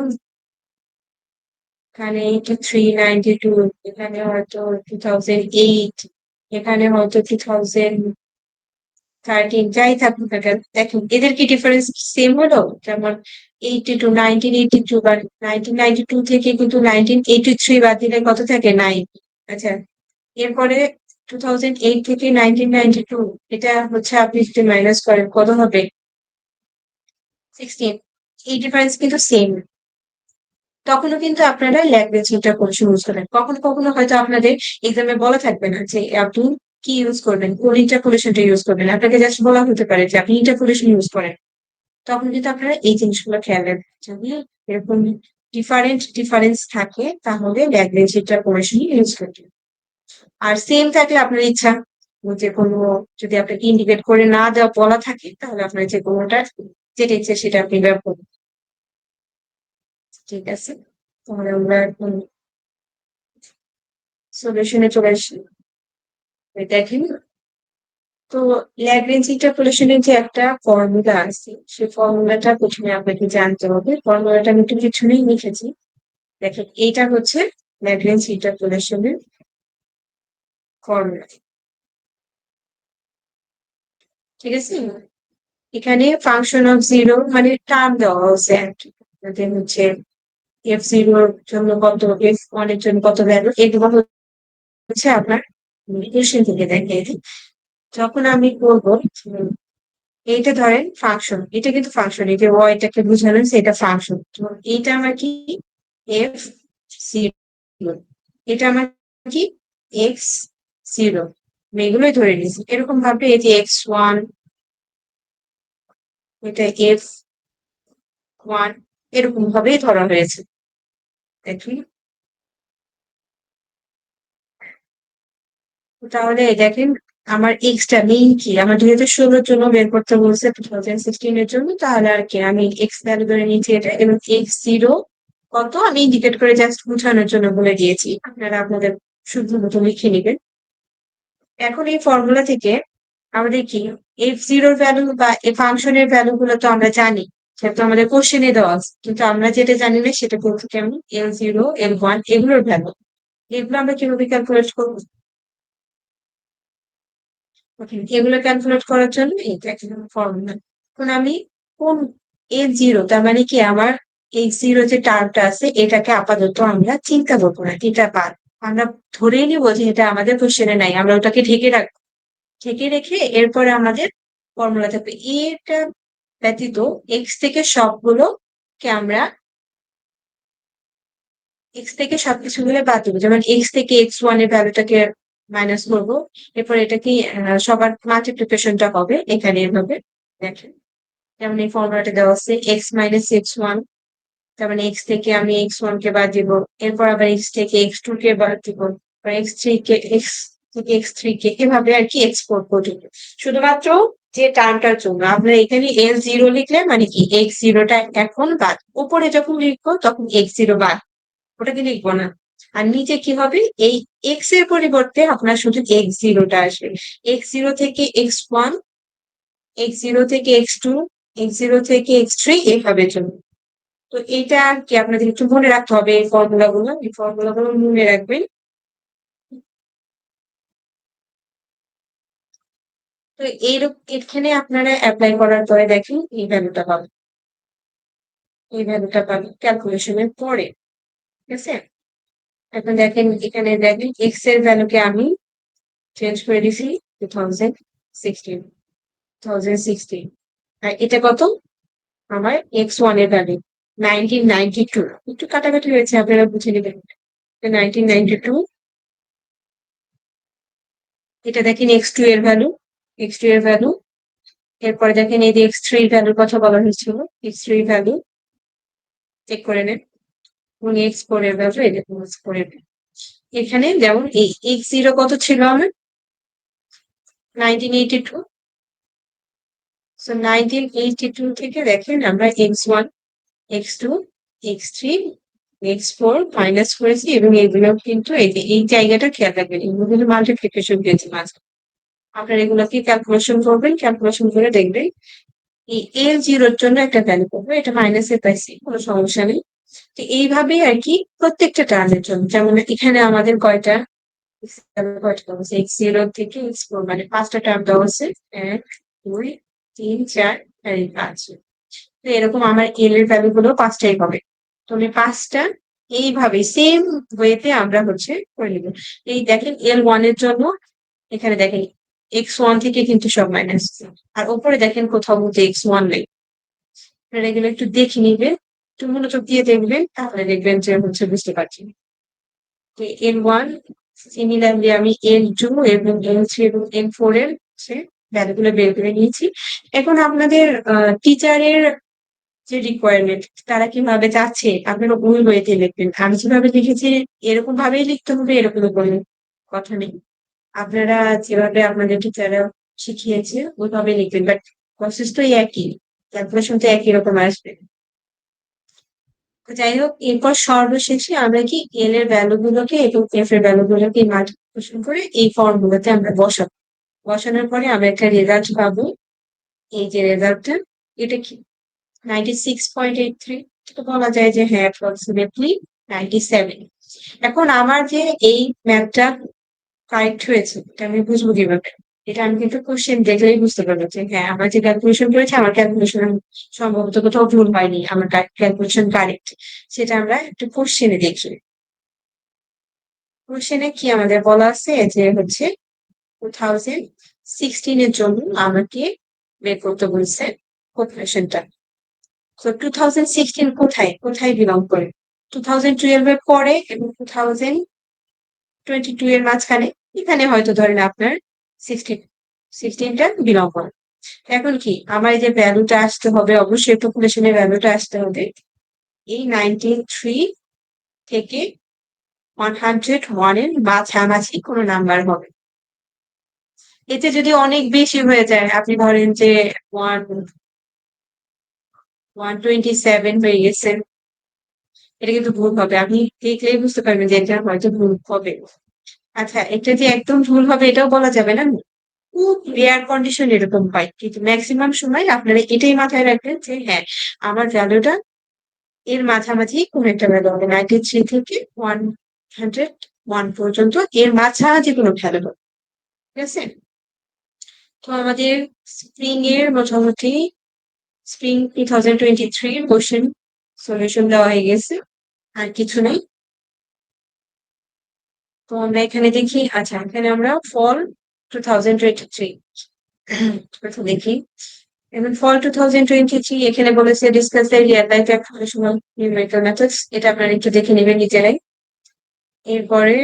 এখানে 8392, এখানে হয়তো 2008, এখানে হয়তো 2013, যাই থাকুক না কেন দেখুন এদের কি ডিফারেন্স সেম হলো। যেমন 82, 1982 বা 1992 থেকে কিন্তু 1983 বাদ দিলে কত থাকে, 9। আচ্ছা, এরপরে 2008 থেকে 1992, এটা হচ্ছে আপনি যদি মাইনাস করেন কত হবে, 16। এই ডিফারেন্স কিন্তু সেম। তখনও কিন্তু আপনারা ল্যাঙ্গুয়েজ ইন্টারপোলেশন ইউজ করবেন। কখনো কখনো হয়তো আপনাদের এক্সামে বলা থাকবে না যে আপনি কি ইউজ করবেন, কোন ইন্টারপোলেশনটা ইউজ করবেন, আপনাকে জাস্ট বলা হতে পারে যে আপনি ইন্টারপোলেশন ইউজ করেন। তখন কিন্তু আপনারা এই জিনিসগুলো খেয়াল রাখবেন, যদি এরকম ডিফারেন্স থাকে তাহলে ল্যাঙ্গুয়েজ ইন্টারপোলেশন ইউজ করবেন। আর সেম থাকলে আপনার ইচ্ছা, যে কোনো যদি আপনাকে ইন্ডিকেট করে না দেওয়া বলা থাকে তাহলে আপনার যে কোনোটা যেটা ইচ্ছে সেটা আপনি ব্যবহার করবেন। ঠিক আছে, তাহলে আমরা এখন সলিউশনে চলে আসি। দেখেন, তো ল্যাগ্রেঞ্জ ইন্টারপোলেশনের যে একটা ফর্মুলা আছে সেই ফর্মুলাটা প্রথমে আপনাকে জানতে হবে। ফর্মুলাটা আমি একটু পিছনেই লিখেছি, দেখেন এইটা হচ্ছে ল্যাগ্রেঞ্জ ইন্টারপোলেশনের ফর্মুলা। ঠিক আছে, এখানে ফাংশন অফ জিরো মানে টার্ম দেওয়া হচ্ছে আর কি, আমাদের হচ্ছে এফ জিরোর জন্য কত, এফ ওয়ান এর জন্য কত ভ্যালু, এগুলো হচ্ছে আপনার ইকুয়েশন থেকে দেখে। যখন আমি করবো এইটা ধরেন ফাংশন, এটা কিন্তু ফাংশন, এই যে এটাকে বুঝালেন এটা ফাংশন। এইটা আমার কি এফ জিরো, এটা আমার কি এক্স জিরো, এগুলোই ধরে নিয়েছি। এরকম ভাবে এই যে x1, এটা f1, এরকম ভাবেই ধরা হয়েছে। দেখি, তাহলে দেখেন আমার এক্সটা মেইন কি, আমার 2016-র জন্য বের করতে বলছে, 2016-এর জন্য, তাহলে আর কি আমি এক্স ভ্যালু ধরে নিয়েছি এটা, এবং এক্স জিরো কত আমি ইন্ডিকেট করে জাস্ট বোঝানোর জন্য বলে দিয়েছি, আপনারা আপনাদের শুদ্ধ মতো লিখে নেবেন। এখন এই ফর্মুলা থেকে আমাদের কি f0-র ভ্যালু বা এই ফাংশনের ভ্যালু গুলো তো আমরা জানি, সেটা তো আমাদের কোশ্চেনে দেওয়া আছে, কিন্তু আমরা যেটা জানি না সেটা বলতে কেমন, L0, L1 এগুলোর ভ্যালু, এগুলো আমরা কিভাবে ক্যালকুলেট করবো? এগুলো ক্যালকুলেট করার জন্য এইটা একটা ফর্মুলা। এখন আমি কোন A0, তার মানে কি আমার x0 যে টার্মটা আছে এটাকে আপাতত আমরা চিন্তা করবো না, এটা বাদ, আমরা ধরেই নিব যে এটা আমাদের কোশ্চেনে নাই, আমরা ওটাকে ঢেকে রাখবো। ঢেকে রেখে এরপরে আমাদের ফর্মুলা থাকবে, এটা ব্যতীত এক্স থেকে সবগুলোকে আমরা, এক্স থেকে সবকিছু গুলো বাদ দেবো, যেমন এক্স থেকে x1 এর ভ্যালুটাকে মাইনাস করবো, এরপর এটা কি সবার মাল্টিপ্লিকেশনটা হবে এখানে এভাবে। দেখেন, যেমন এই ফর্মুলাটা দেওয়া আছে এক্স মাইনাস x1, তার মানে এক্স থেকে আমি x1 কে বাদ দিব, এরপর আবার এক্স থেকে x2 কে বাদ দিব, x3 কে, এক্স থেকে x3 কে, এভাবে আর কি এক্সপোর্ট করতে। শুধুমাত্র যে টার্মটার জন্য আমরা এখানে L0 লিখলে মানে কি x0টা এখন বাদ, উপরে যখন লিখবো তখন x0 বাদ, ওটাকে লিখবো না। আর নিচে কি হবে, এই এক্স এর পরিবর্তে আপনার শুধু x0টা আসবে, x0 থেকে x1, x0 থেকে x2, x0 থেকে x3, এইভাবে চলবে। তো এইটা কি আপনাদের একটু মনে রাখতে হবে, এই ফর্মুলা গুলো মনে রাখবেন। তো এইরকম এখানে আপনারা অ্যাপ্লাই করার পরে দেখেন এই ভ্যালুটা পাবেন ক্যালকুলেশনের পরে, ঠিক আছে? এখন দেখেন এখানে দেখেন এক্স এর ভ্যালুকে আমি চেঞ্জ করে দিছি 2016, 2016, আর এটা কত, আমার x1 এর ভ্যালু 1992, একটু কাটাকাটি হয়েছে আপনারা বুঝে নেবেন। 1992, এটা দেখেন x2 এর ভ্যালু, x2 এর ভ্যালু, এরপরে দেখেন এই যে x3 এর ভ্যালুর কথা বলা হয়েছিল, x3 এর ভ্যালু চেক করে নেন, এবং x4 এর ভ্যালু এরকম করে নেন। এখানে যেমন এই x0 কত ছিল আমার 1982, সো 1982 থেকে দেখেন আমরা x1, x2, x3, x4 minus করেছি, এবং এগুলো কিন্তু এই যে এই জায়গাটা খেয়াল রাখবেন, এগুলো কিন্তু মাল্টিপ্লিকেশন দিয়েছে মাঝে, আপনারা এগুলোকে ক্যালকুলেশন করবেন, ক্যালকুলেশন করে দেখবেন এই L0-র জন্য একটা ভ্যালু পাবো, এটা মাইনাসে পাইছি কোনো সমস্যা নেই। তো এইভাবেই আর কি প্রত্যেকটা টার্মের জন্য, যেমন এখানে আমাদের কয়টা দেওয়া হচ্ছে, x0 থেকে x4, মানে 5টা টার্ম দেওয়া হচ্ছে, 1, 2, 3, 4, আর এই 5। তো এরকম আমার এল এর ভ্যালু গুলো 5টাই হবে। তো আমি 5টা এইভাবে সেম ওয়েতে আমরা হচ্ছে করে নিব। এই দেখেন L1 এর জন্য এখানে দেখেন x1 থেকে কিন্তু সব মাইনাস, আর উপরে দেখেন কোথাও কিন্তু x1 নেই। আপনারা এগুলো একটু দেখে নিবেন, একটু মনোযোগ দিয়ে দেখবেন, তাহলে দেখবেন যে হচ্ছে বুঝতে পারছি। তো L1, সিমিলারলি আমি L2 এবং L3 এবং L4 এর হচ্ছে ভ্যালু গুলো বের করে নিয়েছি। এখন আপনাদের টিচারের যে রিকোয়ারমেন্ট, তারা কিভাবে চাচ্ছে আপনারা ওই ওয়েতে লিখবেন, আমি যেভাবে লিখেছি এরকম ভাবেই লিখতে হবে, এরকম কোনো কথা নেই। আপনারা যেভাবে আপনাদের টিচাররা শিখিয়েছে ওইভাবে লিখবেন, বাট প্রসেস তো একই, ক্যালকুলেশন তো একই রকম আসবে। তো যাই হোক, এরপর সর্বশেষে আমরা কি এল এর ভ্যালু গুলোকে এবং এফ এর ভ্যালু গুলোকে মাল্টিপ্লিকেশন করে এই ফর্ম গুলোতে আমরা বসাবো। বসানোর পরে আমরা একটা রেজাল্ট পাবো, এই যে রেজাল্টটা, এটা কি 96.83, তো বলা যায় যে হ্যাঁ অ্যাপ্রক্সিমেটলি 97। এখন আমার যে এই ম্যাথটা কারেক্ট হয়েছে এটা আমি বুঝবো কিভাবে, এটা আমি কিন্তু কোশ্চেন দেখলেই বুঝতে পারবো যে হ্যাঁ আমার যে ক্যালকুলেশন করেছে আমার ক্যালকুলেশন সম্ভবত কোথাও ভুল হয়নি, আমার ক্যালকুলেশন কারেক্ট, সেটা আমরা একটু কোশ্চেনে দেখি। কোশ্চেনে কি আমাদের বলা আছে যে হচ্ছে 2016 এর জন্য আমাকে বের করতে বলছে পপুলেশনটা। তো 2016 কোথায় কোথায় বিলং করে? 2012 এর পরে এবং 2022 এর মাঝখানে, এখানে হয়তো ধরেন আপনার 16টা বিলং করে। এখন কি আমার এই যে ভ্যালুটা আসতে হবে, অবশ্যই পপুলেশনের ভ্যালুটা আসতে হবে এই 93 থেকে 101 এর মাঝামাঝি কোনো নাম্বার হবে। এতে যদি অনেক বেশি হয়ে যায়, আপনি ধরেন যে 127 হয়ে গেছে, এটা কিন্তু ভুল হবে। আপনি দেখলেই বুঝতে পারবেন যে এটা হয়তো ভুল হবে। আচ্ছা, এটা যে একদম ভুল হবে এটাও বলা যাবে না। খুব রেয়ার কন্ডিশন এরকম পাই, কিন্তু ম্যাক্সিমাম সময় আপনারা এটাই মাথায় রাখবেন যে হ্যাঁ, আমার ভ্যালুটা এর মাঝামাঝি কোন একটা ভ্যালু হবে, 93 থেকে 101 পর্যন্ত এর মাঝামাঝি কোনো ভ্যালু হবে। ঠিক আছে? তো আমাদের স্প্রিং এর মোটামুটি স্প্রিং 2023 কোশ্চেন সলিউশন দেওয়া হয়ে গেছে, আর কিছু নেই। তো আমরা এখানে দেখি, আচ্ছা এখানে আমরা ফল 2023 আচ্ছা দেখি। এবং ফল 2023 এখানে বলেছে discuss the real life application of numerical methods, এটা আপনারা একটু দেখে নেবেন নিজেরাই। এরপরে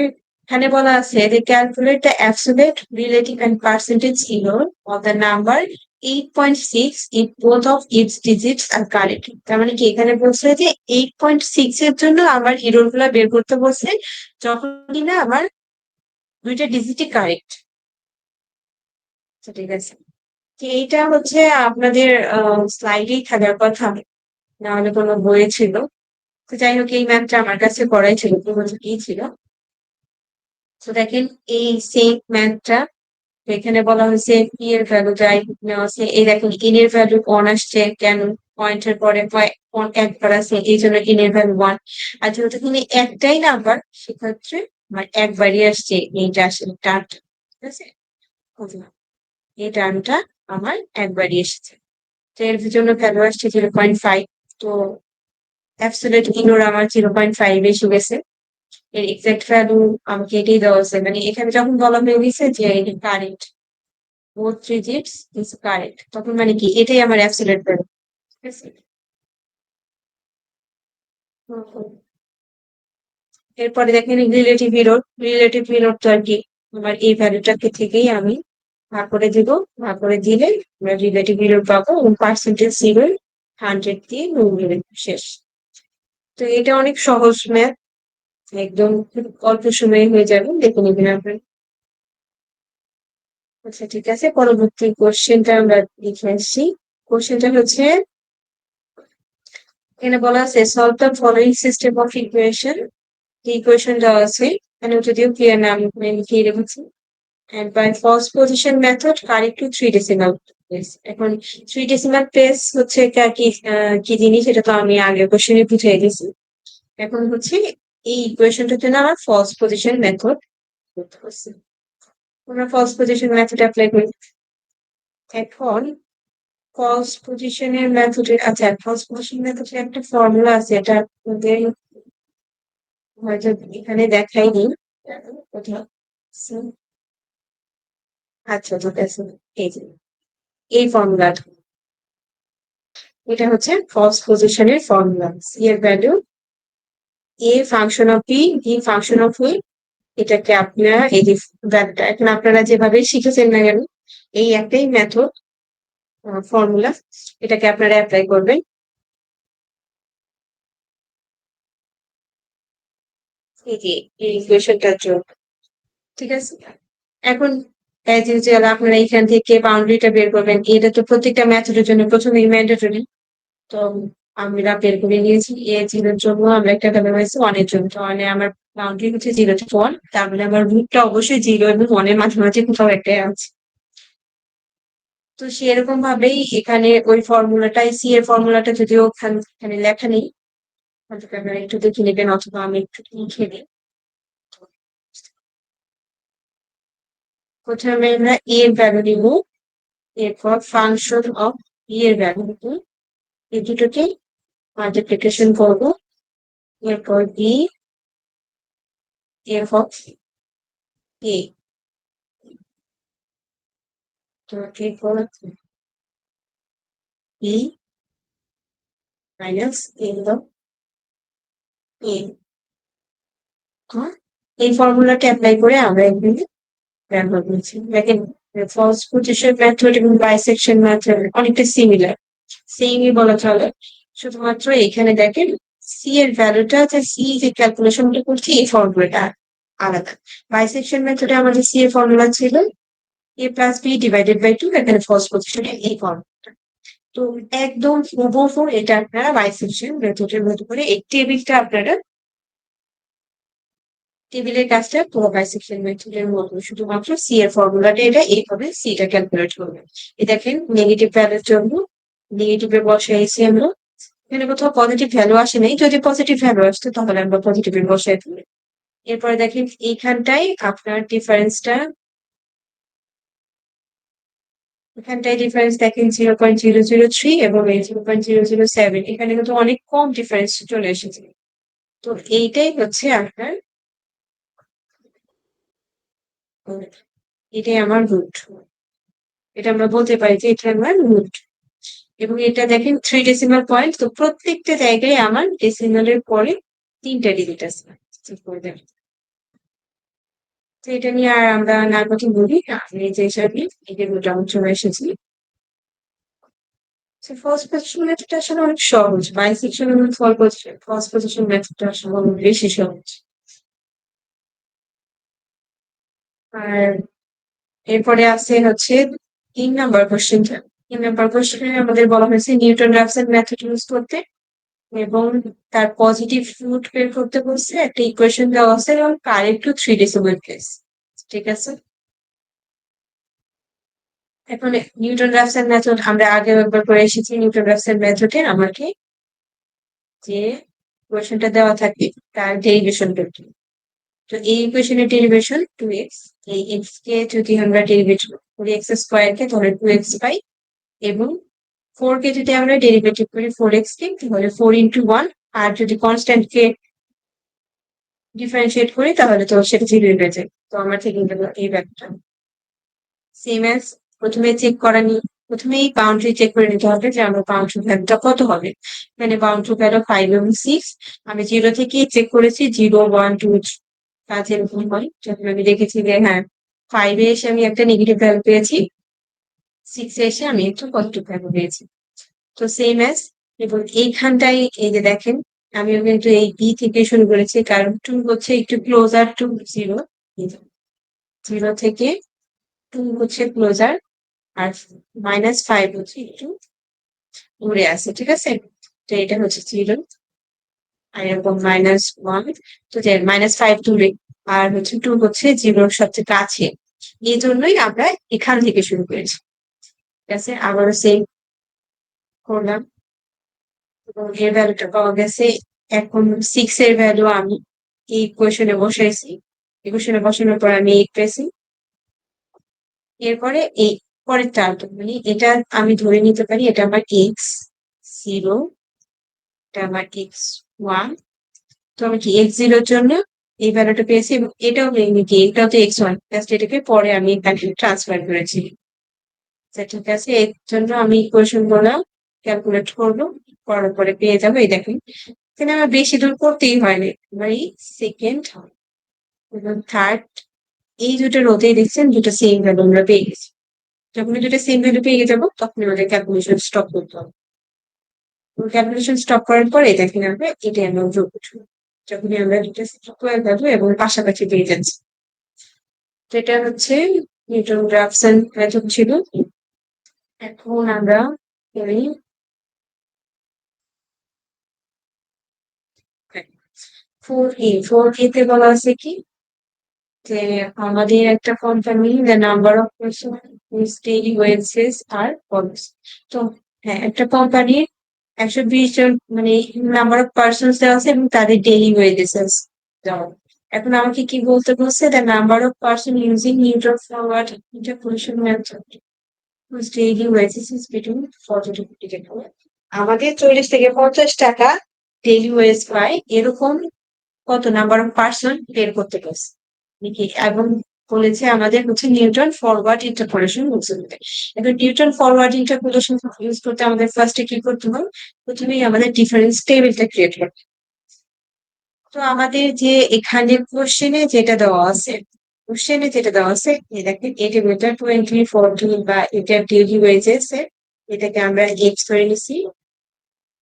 এখানে বলা আছে যে calculate the absolute relative and percentage error of the number 8.6 if both of its digits are correct। তার মানে কি এখানে বলছে যে 8.6 এর জন্য আমার এরর গুলা বের করতে বলছে যখন কিনা আমার দুইটা ডিজিটই কারেক্ট। ঠিক আছে, তো এইটা হচ্ছে আপনাদের স্লাইডেই থাকার কথা, না হলে কোনো বইয়ে ছিল। তো যাই হোক, এই ম্যাথটা আমার কাছে করাই ছিল, কি ছিল। তো দেখেন এই সেম ম্যাথটা এখানে বলা হয়েছে পি এর ভ্যালু যাই নেওয়া আছে, এই দেখেন ইন এর ভ্যালু 1 আসছে কেন, পয়েন্টের পরে একবার আছে এই জন্য ইন এর ভ্যালু 1। আর যেহেতু এখানে একটাই নাম্বার, সেক্ষেত্রে আমার একবারই আসছে এইটা আসলে টার্মটা। ঠিক আছে, বুঝলাম। এই টার্মটা আমার একবারই এসেছে। তো এর জন্য ভ্যালু আসছে 0.5। তো অ্যাবসলিউট ইনোর আমার 0.5 এসে গেছে। এর এক্সাক্ট ভ্যালু আমাকে এটাই দেওয়া আছে, মানে এখানে যখন বলা হয়ে গেছে যে current both digits is correct, তখন মানে কি এটাই আমার অ্যাবসলিউট ভ্যালু। ঠিক আছে, হুম। এরপরে দেখেন রিলেটিভ এরর তো আর কি আমার এই ভ্যালুটাকে থেকেই আমি ভাগ করে দিব, ভাগ করে দিলে আমরা রিলেটিভ এরর পাবো এবং পার্সেন্টেজ 100 দিয়ে গুণ দিলে শেষ। তো এটা অনেক সহজ ম্যাথ, একদম খুব অল্প সময়ে হয়ে যাবে, দেখে নেবেন আপনি। আচ্ছা ঠিক আছে, পরবর্তী কোশ্চেনটা আমরা দেখে আসছি। কোশ্চেনটা হচ্ছে এখানে বলা আছে solve the following system of equation. Equation দেওয়া আছে এখানে, যদিও ক্লিয়ার নাম লিখিয়ে রেখেছি। And by false position method correct to 3 decimal place। এখন 3 decimal place হচ্ছে কি জিনিস, এটা তো আমি আগের কোশ্চেনে বুঝিয়ে দিয়েছি। এখন হচ্ছে এই ইকুয়েশনটার জন্য আমার ফলস পজিশন মেথড করতে হচ্ছে। আমরা ফলস পজিশন মেথড অ্যাপ্লাই করি। এখন ফলস পজিশনের মেথডের, আচ্ছা ফলস পজিশন মেথডের একটা ফর্মুলা আছে, এটা আপনাদের হয়তো এখানে দেখাইনি কোথাও। আচ্ছা ঠিক আছে, এই যে এই ফর্মুলাটা, এটা হচ্ছে ফলস পজিশনের ফর্মুলা। সি এর value a function of B, B function of A. এটাকে আপনারা এই যে ভ্যালুটা এখন আপনারা যেভাবে শিখেছেন না কেন, এই একটাই মেথড ফর্মুলা, এটাকে আপনারা অ্যাপ্লাই করবেন এই যে এই ইকুয়েশনটার জন্য। ঠিক আছে, এখন অ্যাজ ইউজুয়াল আপনারা এখান থেকে বাউন্ডারিটা বের করবেন। এটা তো প্রত্যেকটা মেথডের জন্য প্রথমেই ম্যান্ডেটরি। তো আমরা বের করে নিয়েছি এ জিরোর জন্য আমরা একটা ভ্যালু পাইছি 1 এর জন্য, তো মানে আমার বাউন্ডারি হচ্ছে 0 to 1, তার মানে আমার রুটটা অবশ্যই 0 এবং 1 এর মাঝামাঝি কোথাও একটাই আছে। তো সেরকম ভাবেই এখানে ওই ফর্মুলাটাই, সি এর ফর্মুলাটা যদিও এখানে লেখা নেই, হয়তো আপনারা একটু দেখে নেবেন অথবা আমি একটু লিখে দিই। প্রথমে আমরা এ এর ভ্যালু নিব, এরপর ফাংশন অফ বি এর ভ্যালু নিব, এই দুটোকে মাল্টিপ্লিকেশন করবো, এরপর বি এফ অফ এ। তো এরপর ই মাইনাস এ হলো এ। এই ফর্মুলাটা অ্যাপ্লাই করে আমরা এখানে ব্যবহার করছি। দেখেন ফলস পজিশন মেথড এবং বাইসেকশন মেথড অনেকটা সিমিলার, সেমই বলা চলে। শুধুমাত্র এখানে দেখেন সি এর ভ্যালুটা, যে সি যে ক্যালকুলেশনটা করছি এই ফর্মুলাটা আলাদা। বাইসেকশন মেথডে আমাদের সি এর ফর্মুলা ছিল A plus B divided by two, এখানে ফলস পজিশনে এই ফর্মুলাটা। তো একদম হুবহু এটা আপনারা বাইসেকশন মেথডের মতো করে এই টেবিলটা আপনারা, টেবিলের কাজটা পুরো বাইসেকশন মেথডের মতো, শুধুমাত্র সি এর ফর্মুলাটা এটা এইভাবে সিটা ক্যালকুলেট করবে। এই দেখেন নেগেটিভ ভ্যালুর জন্য নেগেটিভে বসাইছি আমরা, এখানে কোথাও পজিটিভ ভ্যালু আসে নাই, যদি পজিটিভ ভ্যালু আসতো তাহলে আমরা পজিটিভ বসাই দিই। এরপরে দেখেন এইখানটাই আপনার ডিফারেন্সটা, এখানটায় ডিফারেন্স দেখেন 0.003 এবং এই 0.007, এখানে কিন্তু অনেক কম ডিফারেন্স চলে এসেছে। তো এইটাই হচ্ছে আপনার, এটাই আমার রুট, এটা আমরা বলতে পারি যে এটা আমার রুট। এবং এটা দেখেন 3 ডেসিমাল পয়েন্ট, তো প্রত্যেকটা জায়গায় আমার ডেসিমালের পরে 3টা ডিজিট আছে। তো এটা নিয়ে আর আমরা না কথা বলি, আমি যে হিসাবে এদের মোটামুটি চলে এসেছি। ফার্স্ট পজিশন মেথডটা আসলে অনেক সহজ, বাইসেকশন এবং ফার্স্ট পজিশন মেথডটা আসলে অনেক বেশি সহজ। আর এরপরে আছে হচ্ছে 3 নাম্বার কোশ্চেনটা। 3 নাম্বার কোশ্চেনে আমাদের বলা হয়েছে নিউটন রাফসন মেথড ইউজ করতে, এবং তার পজিটিভ রুট বের করতে বলছে, একটা ইকুয়েশন দেওয়া আছে এবং কারেক্ট টু 3 ডেসিমাল প্লেস। ঠিক আছে, এখন নিউটন রাফসন মেথড আমরা আগে একবার করে এসেছি। নিউটন রাফসন মেথডে আমাকে যে ইকুয়েশনটা দেওয়া থাকে তার ডেরিভেশন করতে, তো এই ইকুয়েশনের ডেরিভেশন 2x, এই x কে যদি আমরা ডেরিভেট করি এক্স স্কোয়ার কে তাহলে 2x পাই, এবং 4 কে যদি আমরা ডেরিভেটিভ করি 4x কে তাহলে 4 × 1, আর যদি কনস্ট্যান্ট কে ডিফারেন্সিয়েট করি তাহলে তো সেটা 0 হয়ে যায়। তো আমরা ঠিক এই ব্যাপারটা সেম অ্যাজ প্রথমে চেক করা নিয়ে, প্রথমে এই বাউন্ডারি চেক করে নিতে হবে যে আমার বাউন্ডারি ভ্যালুটা কত হবে। এখানে বাউন্ডারি ভ্যালু 5 এবং 6, আমি 0 থেকে চেক করেছি 0, 1, 2, কাজ এরকম হয়। যখন আমি দেখেছি যে হ্যাঁ 5 এ এসে আমি একটা নেগেটিভ ভ্যালু পেয়েছি, 6 এ এসে আমি একটা পজিটিভ ভ্যালু পেয়েছি। তো সেম অ্যাজ, এবং এইখানটাই এই যে দেখেন আমিও কিন্তু এই বি থেকে শুরু করেছি, কারণ 2 হচ্ছে একটু ক্লোজার টু 0, 0 থেকে 2 হচ্ছে ক্লোজার, আর -5 হচ্ছে একটু দূরে আছে। ঠিক আছে, তো এটা হচ্ছে 0, আর এরকম -1, তো যে -5 দূরে, আর হচ্ছে 2 হচ্ছে 0 সবচেয়ে কাছে। এই জন্যই আমরা এখান থেকে শুরু করেছি। ঠিক আছে, আবারও সেম করলাম এবং এর ভ্যালুটা পাওয়া গেছে। এখন 6 এর ভ্যালু আমি এই ইকুয়েশনে বসাইছি, ইকুয়েশনে বসানোর পর আমি 8 পেয়েছি। এরপরে এই পরের টার্মটা মানে এটা আমি ধরে নিতে পারি এটা আমার x0, এটা আমার x1। তো আমি কি x0 জন্য এই ভ্যালুটা পেয়েছি, এবং এটাও কি এটাও তো x1, জাস্ট এটাকে পরে আমি এখানে ট্রান্সফার করেছি। ঠিক আছে, এর জন্য আমি ইকুয়েশন গুলো ক্যালকুলেট করবো, করার পরে পেয়ে যাবো। এই দেখেন এখানে আমার বেশি দূর করতেই হয়নি, আমার এই সেকেন্ড এবং থার্ড এই দুটো রোতেই দেখছেন দুটো সেম ভ্যালু আমরা পেয়ে গেছি। যখন দুটো সেম ভ্যালু পেয়ে যাবো তখন আমাদের ক্যালকুলেশন স্টপ করতে হবে। ক্যালকুলেশন স্টপ করার পরে দেখেন আমরা এটাই আমরা যোগ করবো, যখনই আমরা দুটো স্কোয়ার ভ্যালু এবং পাশাপাশি পেয়ে যাচ্ছি। তো এটা হচ্ছে নিউটন রাফসন মেথড ছিল। এখন আমরা করি 4a তে বলা আছে কি যে আমাদের একটা company the number of person whose daily wages are follows. তো হ্যাঁ, একটা কোম্পানির 120 জন মানে নাম্বার অফ পার্সনস দেওয়া আছে এবং তাদের ডেইলি ওয়েজেস দেওয়া। এখন আমাকে কি বলতে বলছে, the number of person using Newton forward interpolation method whose daily wages is between 40 to 50 টাকা। আমাদের 40 থেকে 50 টাকা ডেইলি ওয়েজ পাই, এরকম কত নাম্বার অফ পার্সন বের করতে পারছে নাকি, এবং বলেছে আমাদের হচ্ছে নিউটন ফরওয়ার্ড ইন্টারপোলেশন ইউজ করতে। এখন নিউটন ফরওয়ার্ড ইন্টারপোলেশন ইউজ করতে আমাদের ফার্স্টে কি করতে হবে? প্রথমেই আমাদের ডিফারেন্স টেবিলটা ক্রিয়েট করতে হবে। তো আমাদের যে এখানে কোশ্চেনে যেটা দেওয়া আছে এই দেখেন এই টেবিলটা 20, 40 বা এটা ডেইলি ওয়েজেস এর, এটাকে আমরা এক্স ধরে নিছি।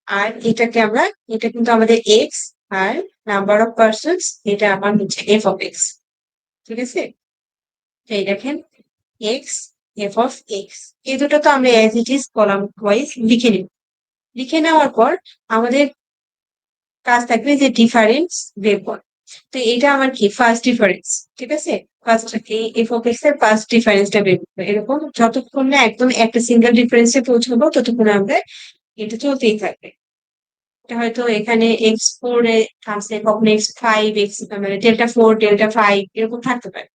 আর এটা কিন্তু আমাদের এক্স, আর নাম্বার অফ পার্সনস এটা আমার হচ্ছে এফ অফ এক্স। ঠিক আছে, তো এই দেখেন এক্স, এফ অফ এক্স, এই দুটো তো আমরা as it is column wise লিখে নিব। লিখে নেওয়ার পর আমাদের কাজ থাকবে যে ডিফারেন্স বের করা। তো এটা আমার কি ফার্স্ট ডিফারেন্স। ঠিক আছে, ফার্স্ট এই এফ অফ এক্স এর ফার্স্ট ডিফারেন্সটা বের করবো। এরকম যতক্ষণ না একদম একটা সিঙ্গেল ডিফারেন্সে পৌঁছাবো ততক্ষণ আমরা এটা চলতেই থাকবে। এটা হয়তো এখানে এক্স ফোর এ থামছে, কখনো এক্স ফাইভ, এক্স মানে ডেল্টা ফোর, ডেল্টা ফাইভ এরকম থাকতে পারে।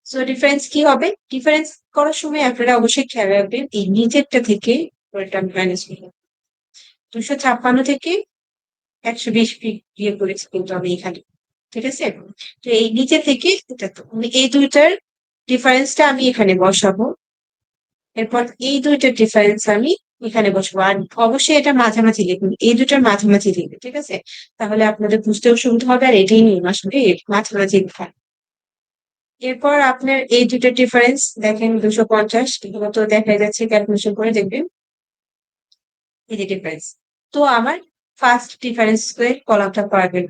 সো ডিফারেন্স কি হবে? ডিফারেন্স করার সময় আপনারা অবশ্যই খেয়াল রাখবেন এই নিচেরটা থেকে ওইটা মাইনাস করবো। 256 থেকে 120 বিয়োগ করেছি কিন্তু আমি এখানে। ঠিক আছে, তো এই নিচে থেকে এটা তো এই দুইটার ডিফারেন্সটা আমি এখানে বসাবো। এরপর এই দুইটার ডিফারেন্স আমি এখানে বসবো, আর অবশ্যই এটা মাঝামাঝি লিখুন, এই দুটার মাঝামাঝি লিখবে। ঠিক আছে, তাহলে আপনাদের বুঝতেও সুবিধা হবে, আর এটাই নিয়ম আসলে মাঝামাঝি লেখা। এরপর আপনার এই দুইটার ডিফারেন্স দেখেন 250, তো দেখা যাচ্ছে ক্যালকুলেশন করে দেখবেন এই যে ডিফারেন্স। তো আমার ফার্স্ট ডিফারেন্স এর কলামটা পাবেন।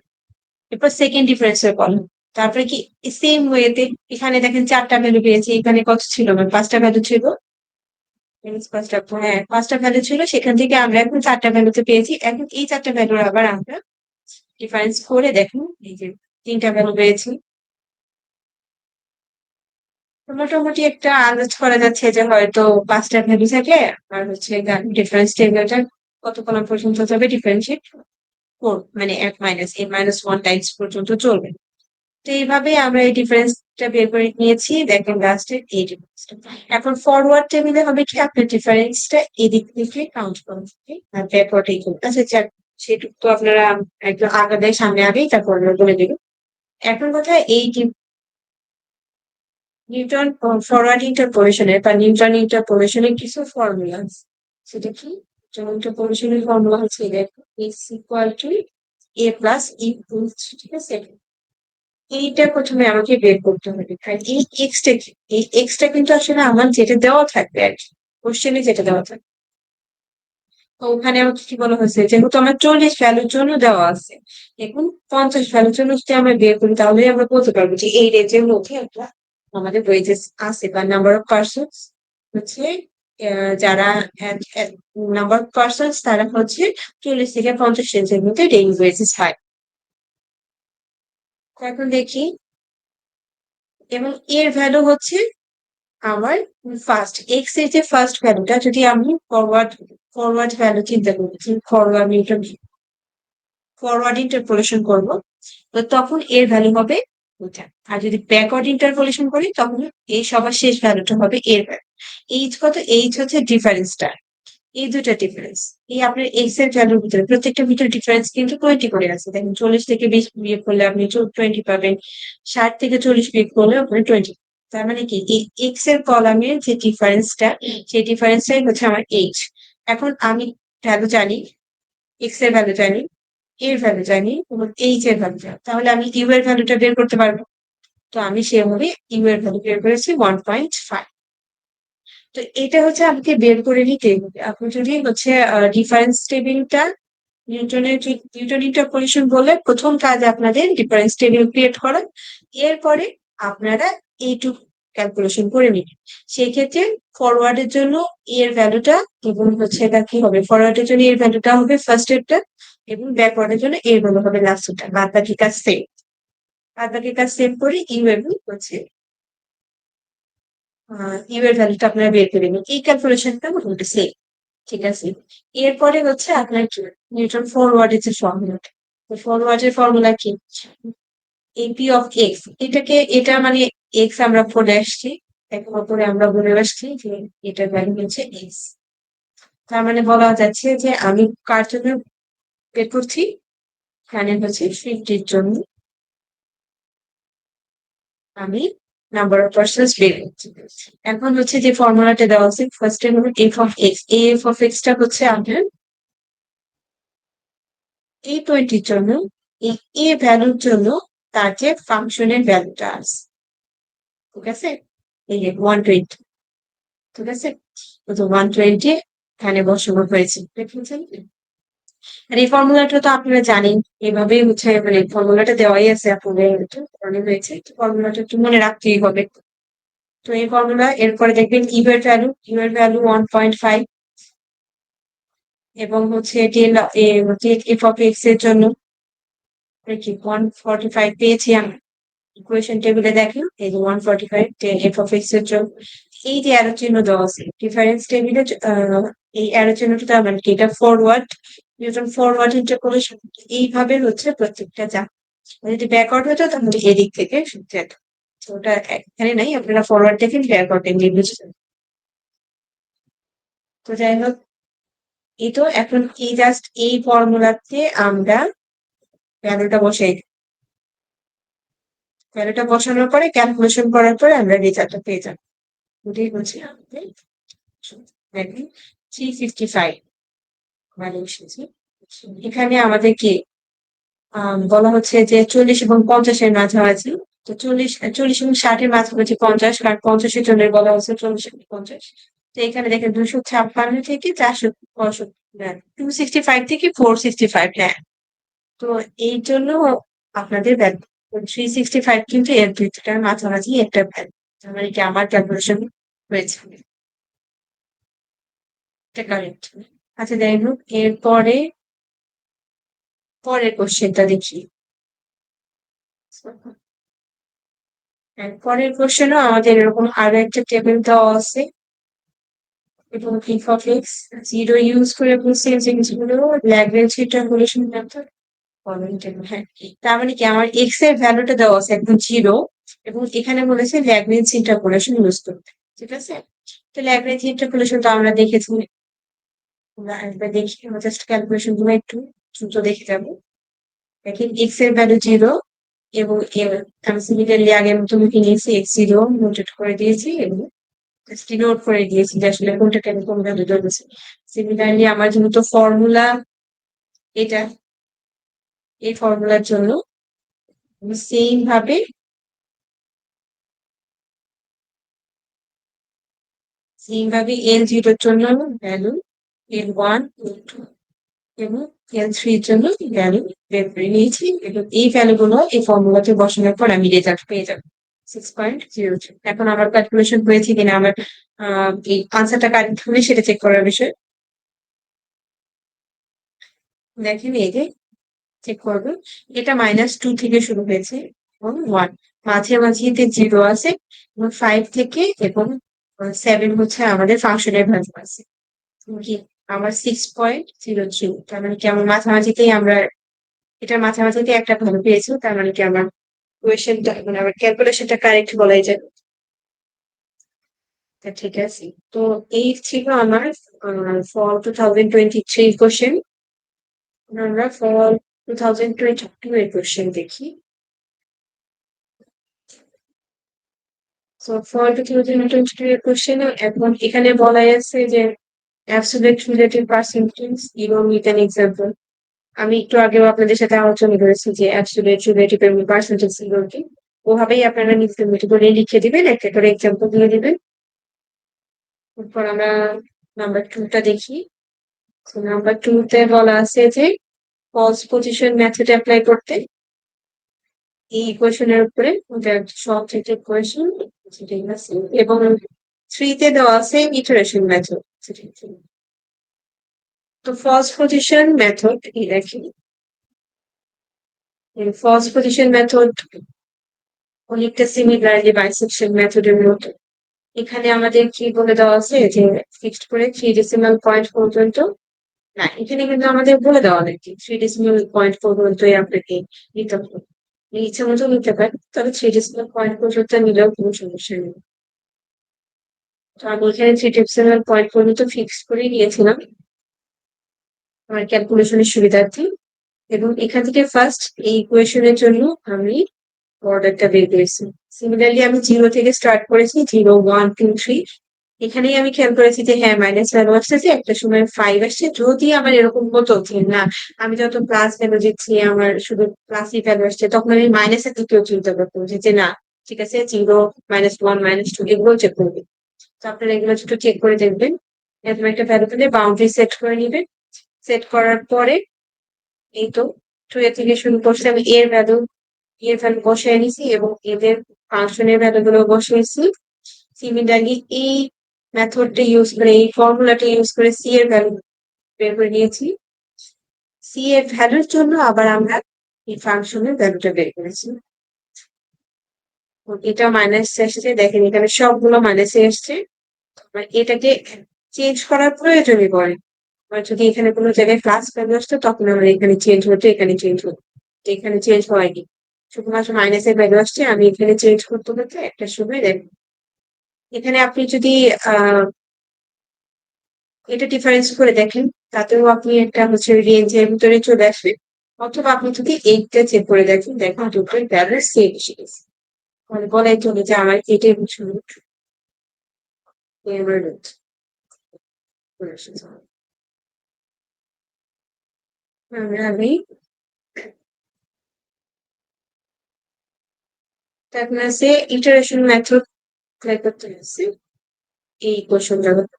এরপর সেকেন্ড ডিফারেন্স এর কলাম, তারপরে কি সেম ওয়েতে এখানে দেখেন 4টা ভ্যালু পেয়েছি, এখানে কত ছিল? আমার 5টা ভ্যালু ছিল। হ্যাঁ, 5টা ভ্যালু ছিল, সেখান থেকে আমরা এখন 4টা ভ্যালুতে পেয়েছি। এখন এই 4টা ভ্যালুর আবার আমরা ডিফারেন্স করে দেখুন, এই যে 3টা ভ্যালু পেয়েছি। তো মোটামুটি একটা আন্দাজ করা যাচ্ছে যে হয়তো 5টা ভ্যালু থাকে, আর হচ্ছে ডিফারেন্স টেবিলটা কত কলাম পর্যন্ত যাবে ডিফারেন্সিয়েট ফোর, মানে f minus a minus one Times পর্যন্ত চলবে। তো এইভাবে আমরা এই ডিফারেন্সটা বের করে নিয়েছি, দেখেন লাস্টে এই ডিফারেন্সটা। এখন ফরওয়ার্ড টেবিলে হবে কি আপনার ডিফারেন্সটা এদিক থেকে কাউন্ট করুন, আর ব্যাকওয়ার্ড এই করুন। আচ্ছা যাক, সেটুকু তো আপনারা একদম আগাদের সামনে আগেই তারপর আমরা বলে দেব। এখন কথা এই নিউটন ফরওয়ার্ড ইন্টারপোলেশনের বা নিউটন ইন্টারপোলেশনের কিছু ফর্মুলা আছে। সেটা কি? নিউটন ইন্টারপোলেশনের ফর্মুলা হচ্ছে X equal to A plus E, ঠিক আছে। এইটা প্রথমে আমাকে বের করতে হবে, কারণ এই এক্সটা কিন্তু আসলে আমার যেটা দেওয়া থাকবে আর কি, কোশ্চেনে যেটা দেওয়া থাকবে। তো ওখানে আমাকে কি বলা হয়েছে, যেহেতু আমার 40 ভ্যালুর জন্য দেওয়া আছে, এখন 50 ভ্যালুর জন্য যদি আমরা বের করি তাহলে আমরা বলতে পারবো যে এই রেঞ্জের মধ্যে একটা আমাদের ওয়েজেস আছে, বা নাম্বার অফ পার্সনস হচ্ছে যারা নাম্বার অফ পার্সনস তারা হচ্ছে 40 থেকে 50 রেঞ্জের মধ্যে ডেইলি ওয়েজেস হয়। তো এখন দেখি, এবং এর ভ্যালু হচ্ছে আমার ফার্স্ট এক্স এর যে ফার্স্ট ভ্যালুটা যদি আমি ফরওয়ার্ড ভ্যালু চিন্তা করি, ফরওয়ার্ড ইন্টারপোলেশন করবো, তো তখন এর ভ্যালু হবে ওইটা। আর যদি ব্যাকওয়ার্ড ইন্টারপোলেশন করি তখন এই সবার শেষ ভ্যালুটা হবে এর ভ্যালু। এইচ কত? এইচ হচ্ছে ডিফারেন্সটা, এই দুটা ডিফারেন্স। এই আপনার এক্স এর ভ্যালুর ভিতরে প্রত্যেকটা ভিতরে ডিফারেন্স কিন্তু 20 করে আছে। দেখেন 40 থেকে 20 বিয়োগ করলে আপনি 20 পাবেন, 60 থেকে 40 বিয়োগ করলে আপনি 20। তার মানে কি এই এক্স এর কলামের যে ডিফারেন্সটা, সেই ডিফারেন্সটাই হচ্ছে আমার এইচ। এখন আমি ভ্যালু জানি, এক্স এর ভ্যালু জানি, এর ভ্যালু জানি এবং এইচ এর ভ্যালু জানি, তাহলে আমি ইউ এর ভ্যালুটা বের করতে পারবো। তো আমি সেভাবে ইউ এর ভ্যালু বের করেছি 1.5। তো এটা হচ্ছে আমাকে বের করে নিতে হবে। আপনি যদি হচ্ছে ডিফারেন্স টেবিলটা নিউটন ইন্টারপোলেশন বলে প্রথম কাজ আপনাদের ডিফারেন্স টেবিল ক্রিয়েট করা, এরপরে আপনারা এইটুকু ক্যালকুলেশন করে নিন। সেই ক্ষেত্রে ফরওয়ার্ডের জন্য এর ভ্যালুটা, এবং হচ্ছে এটা কি হবে, ফরওয়ার্ডের জন্য এর ভ্যালুটা হবে ফার্স্ট এরটা, এবং ব্যাকওয়ার্ডের জন্য এর ভ্যালু হবে লাস্টটা। বাদ বাকি কাজ সেভ করে ইউ এবং হচ্ছে ইউ এর ভ্যালুটা আপনারা বের করে নিন। এই ক্যালকুলেশনটা মোটামুটি সেম। ঠিক আছে, এরপরে হচ্ছে আপনার নিউটন ফরওয়ার্ডের যে ফর্মুলাটা, ফরওয়ার্ডের ফর্মুলা কি? এপি অফ এক্স, এটা মানে এক্স আমরা পড়ে আসছি, এখন পরে আমরা বলে আসছি যে এটার ভ্যালু হচ্ছে এক্স। তার মানে বলা যাচ্ছে যে আমি কার জন্য বের করছি, এখানে হচ্ছে 50 জন্য আমি নাম্বার অফ পার্সেন্স বের হচ্ছে। এখন হচ্ছে যে ফর্মুলাটা দেওয়া আছে ফার্স্ট এর হলো এফ অফ এক্স, এই এফ অফ এক্সটা হচ্ছে আমাদের এই 20 জন্য এই এ ভ্যালুর জন্য তার যে ফাংশনের ভ্যালুটা আছে, ঠিক আছে, এই যে 120, ঠিক আছে, তো 120 এখানে বসানো হয়েছে, দেখেছেন। আর এই ফর্মুলাটা তো আপনারা জানেন, এভাবেই হচ্ছে মানে ফর্মুলাটা দেওয়াই আছে আপনাদের, অনেক হয়েছে, ফর্মুলাটা একটু মনে রাখতেই হবে। তো এই ফর্মুলা এরপরে দেখবেন ইউ এর ভ্যালু 1.5, এবং হচ্ছে এফ অফ এক্স এর জন্য কি 145 পেয়েছি আমি, ইকুয়েশন টেবিলে দেখেন এই যে 145 এফ অফ এক্স এর জন্য। এই যে অ্যারো চিহ্ন দেওয়া আছে ডিফারেন্স টেবিলে, এই অ্যারো চিহ্নটা মানে কি, এটা ফরওয়ার্ড, নিউটন ফরওয়ার্ড ইন্টারপোলেশন, এইভাবে হচ্ছে প্রত্যেকটা যা, যদি ব্যাকওয়ার্ড হতো তাহলে এদিক থেকে যেত। তো ওটা এখানে নাই, আপনারা ফরওয়ার্ড দেখেন ব্যাকওয়ার্ড এমনি বুঝছেন। তো যাই হোক, এই তো এখন এই জাস্ট এই ফর্মুলাতে আমরা ভ্যালুটা বসাই, ভ্যালুটা বসানোর পরে ক্যালকুলেশন করার পরে আমরা রেজাল্টটা পেয়ে যাবো। ওটাই হচ্ছে আমাদের দেখেন 355 ভ্যালু এসেছে। এখানে আমাদের কি বলা হচ্ছে যে 40 এবং 50-এর মাঝামাঝি, তো 40 এবং 60-এর মাঝামাঝি 50, কারণ 50-এর জন্য বলা হচ্ছে 40 এবং 50। তো এখানে দেখেন 256 থেকে 465, 265 থেকে 465, হ্যাঁ। তো এই জন্য আপনাদের 365 কিন্তু এর দুইটার মাঝামাঝি একটা ভ্যালু, মানে কি আমার ক্যালকুলেশন হয়েছে, এটা কারেক্ট। আচ্ছা যাই হোক, এরপরে পরের কোশ্চেনটা দেখি। পরের কোশ্চেনও আমাদের এরকম আরো একটা টেবিল দেওয়া আছে, এবং F of x zero use করে বলছে জিনিসগুলো ল্যাগ্রেঞ্জ ইন্টারপোলেশন মেথড, হ্যাঁ। তার মানে কি আমার এক্স এর ভ্যালুটা দেওয়া আছে একদম জিরো, এবং এখানে বলেছে ল্যাগ্রেঞ্জ ইন্টারপোলেশন ইউজ করতে, ঠিক আছে। তো ল্যাগ্রেঞ্জ ইন্টারপোলেশন তো আমরা দেখেছি, আমরা একবার দেখি, আমরা জাস্ট ক্যালকুলেশন গুলো একটু দ্রুত দেখে যাবো। দেখেন এক্স এর ভ্যালু জিরো, এবং আমি সিমিলারলি আগের মতো লিখে নিয়েছি এক্স জিরো নোটেট করে দিয়েছি, এবং নোট করে দিয়েছি যে আসলে কোনটা কেন কোন ভ্যালু ধরেছে। সিমিলারলি আমার জন্য তো ফর্মুলা এটা, এই ফর্মুলার জন্য সেম ভাবে এল জিরোর জন্য ভ্যালু, এল 1, এল 2 এবং এল 3 জন্য ভ্যালু বের করে নিয়েছি, এবং এই ভ্যালু গুলো এই ফর্মুলাতে বসানোর পর আমি রেজাল্ট পেয়ে যাবো 6.03। এখন আমার ক্যালকুলেশন হয়েছে কিনা, আমার এই আনসারটা কারেক্ট হলে সেটা চেক করার বিষয়। দেখেন এই যে চেক করবো, এটা -2 থেকে শুরু হয়েছে এবং 1, মাঝে মাঝিতে জিরো আছে, এবং 5 থেকে এবং 7 হচ্ছে আমাদের ফাংশনের ভ্যালু আছে, কি আমার 6.03, তার মানে কি আমার মাঝামাঝিতেই আমরা, এটার মাঝামাঝিতে একটা ভ্যালু পেয়েছি, তার মানে কি আমার কোয়েশ্চেনটা মানে আমার ক্যালকুলেশনটা কারেক্ট বলাই যায়। তা ঠিক আছে, তো এই ছিল আমার ফর 2023 কোশ্চেন। আমরা ফর 2022 এর কোশ্চেন দেখি। So for 2022 এর কোশ্চেন এখন এখানে বলা আছে যে absolute relative percentage এবং with an example। আমি একটু আগেও আপনাদের সাথে আলোচনা করেছি যে absolute relative এবং পার্সেন্টেজ এগুলো কি, ওভাবেই আপনারা নিজেদের মতো করে লিখে দিবেন, একটা করে এক্সাম্পল দিয়ে দিবেন। এরপর আমরা নাম্বার 2টা দেখি। নাম্বার 2 তে বলা আছে যে ফলস পজিশন মেথড অ্যাপ্লাই করতে এই ইকুয়েশনের উপরে, ওটা সব থেকে ইকুয়েশন, ঠিক আছে, এবং 3 তে দেওয়া আছে ইটারেশন মেথড। তো ফলস পজিশন মেথড এই দেখি, ফলস পজিশন মেথড অনেকটা সিমিলারলি বাইসেকশন মেথডের মতো। এখানে আমাদের কি বলে দেওয়া আছে যে ফিক্সড করে 3 ডেসিমাল পয়েন্ট পর্যন্ত, না এখানে কিন্তু আমাদের বলে দেওয়া নেই 3 ডেসিমাল পয়েন্ট পর্যন্তই আপনাকে নিতে হবে, ইচ্ছা মতো নিতে পারেন, তবে 3 ডেসিমাল পয়েন্ট পর্যন্ত নিলেও কোনো সমস্যা নেই। তো আমি এখানে 3 ডেসিমাল পয়েন্ট পর্যন্ত ফিক্সড করে নিয়েছিলাম আমার ক্যালকুলেশনের সুবিধার্থে, এবং এখান থেকে ফার্স্ট এই ইকুয়েশনের জন্য আমি অর্ডারটা বের করেছি। সিমিলারলি আমি 0 থেকে স্টার্ট করেছি, 0, 1, 2, 3। এখানেই আমি খেয়াল করেছি যে হ্যাঁ, মাইনাস ভ্যালু আসতেছে, একটা সময় 5 আসছে। যদি আমার এরকম হতো যে না, আমি যত প্লাস ভ্যালু দিচ্ছি আমার শুধু প্লাসই ভ্যালু আসছে, তখন আমি মাইনাসের দিকেও চিন্তা করতাম যে না, ঠিক আছে, 0, -1, -2 এগুলো চেক করবি। তো আপনারা এগুলো একটু চেক করে দেখবেন। এরকম একটা ভ্যালু পেলে বাউন্ডারি সেট করে নিবেন। সেট করার পরে এই তো 2 এর থেকে শুরু করছি, আমি এর ভ্যালু বসিয়ে নিছি এবং এদের ফাংশনের ভ্যালু গুলো বসিয়েছি। সিমিলারলি এই মেথডটা ইউজ করে, এই ফর্মুলাটা ইউজ করে সি এর ভ্যালু বের করে নিয়েছি। সি এর ভ্যালুর জন্য আবার আমরা এই ফাংশনের ভ্যালুটা বের করেছি। এটা মাইনাস এসেছে, দেখেন এখানে সবগুলো মাইনাসে এসছে। এটাকে চেঞ্জ করার প্রয়োজনই পড়ে। আর যদি এখানে কোনো জায়গায় প্লাস ভ্যালু আসতো তখন আমরা এখানে চেঞ্জ হতো, এখানে চেঞ্জ হতো। তো এখানে চেঞ্জ হয়নি, শুধুমাত্র মাইনাসের ভ্যালু আসছে। আমি এখানে চেঞ্জ করতে করতে একটা সময় দেখ, এখানে আপনি যদি আহ এটা ডিফারেন্স করে দেখেন, তাতেও আপনি একটা হচ্ছে রেঞ্জের ভিতরে চলে আসবে। অথবা আপনি যদি এইটা চেক করে দেখেন, দেখুন দুটোর ব্যালেন্স সেম এসে গেছে। মানে বলাই চলে যে আমার এটাই বুঝুন আমি তার ক্লাসে ইটারেশন মেথড ট্রাই করতে হচ্ছে এই কোশ্চেন জগৎ।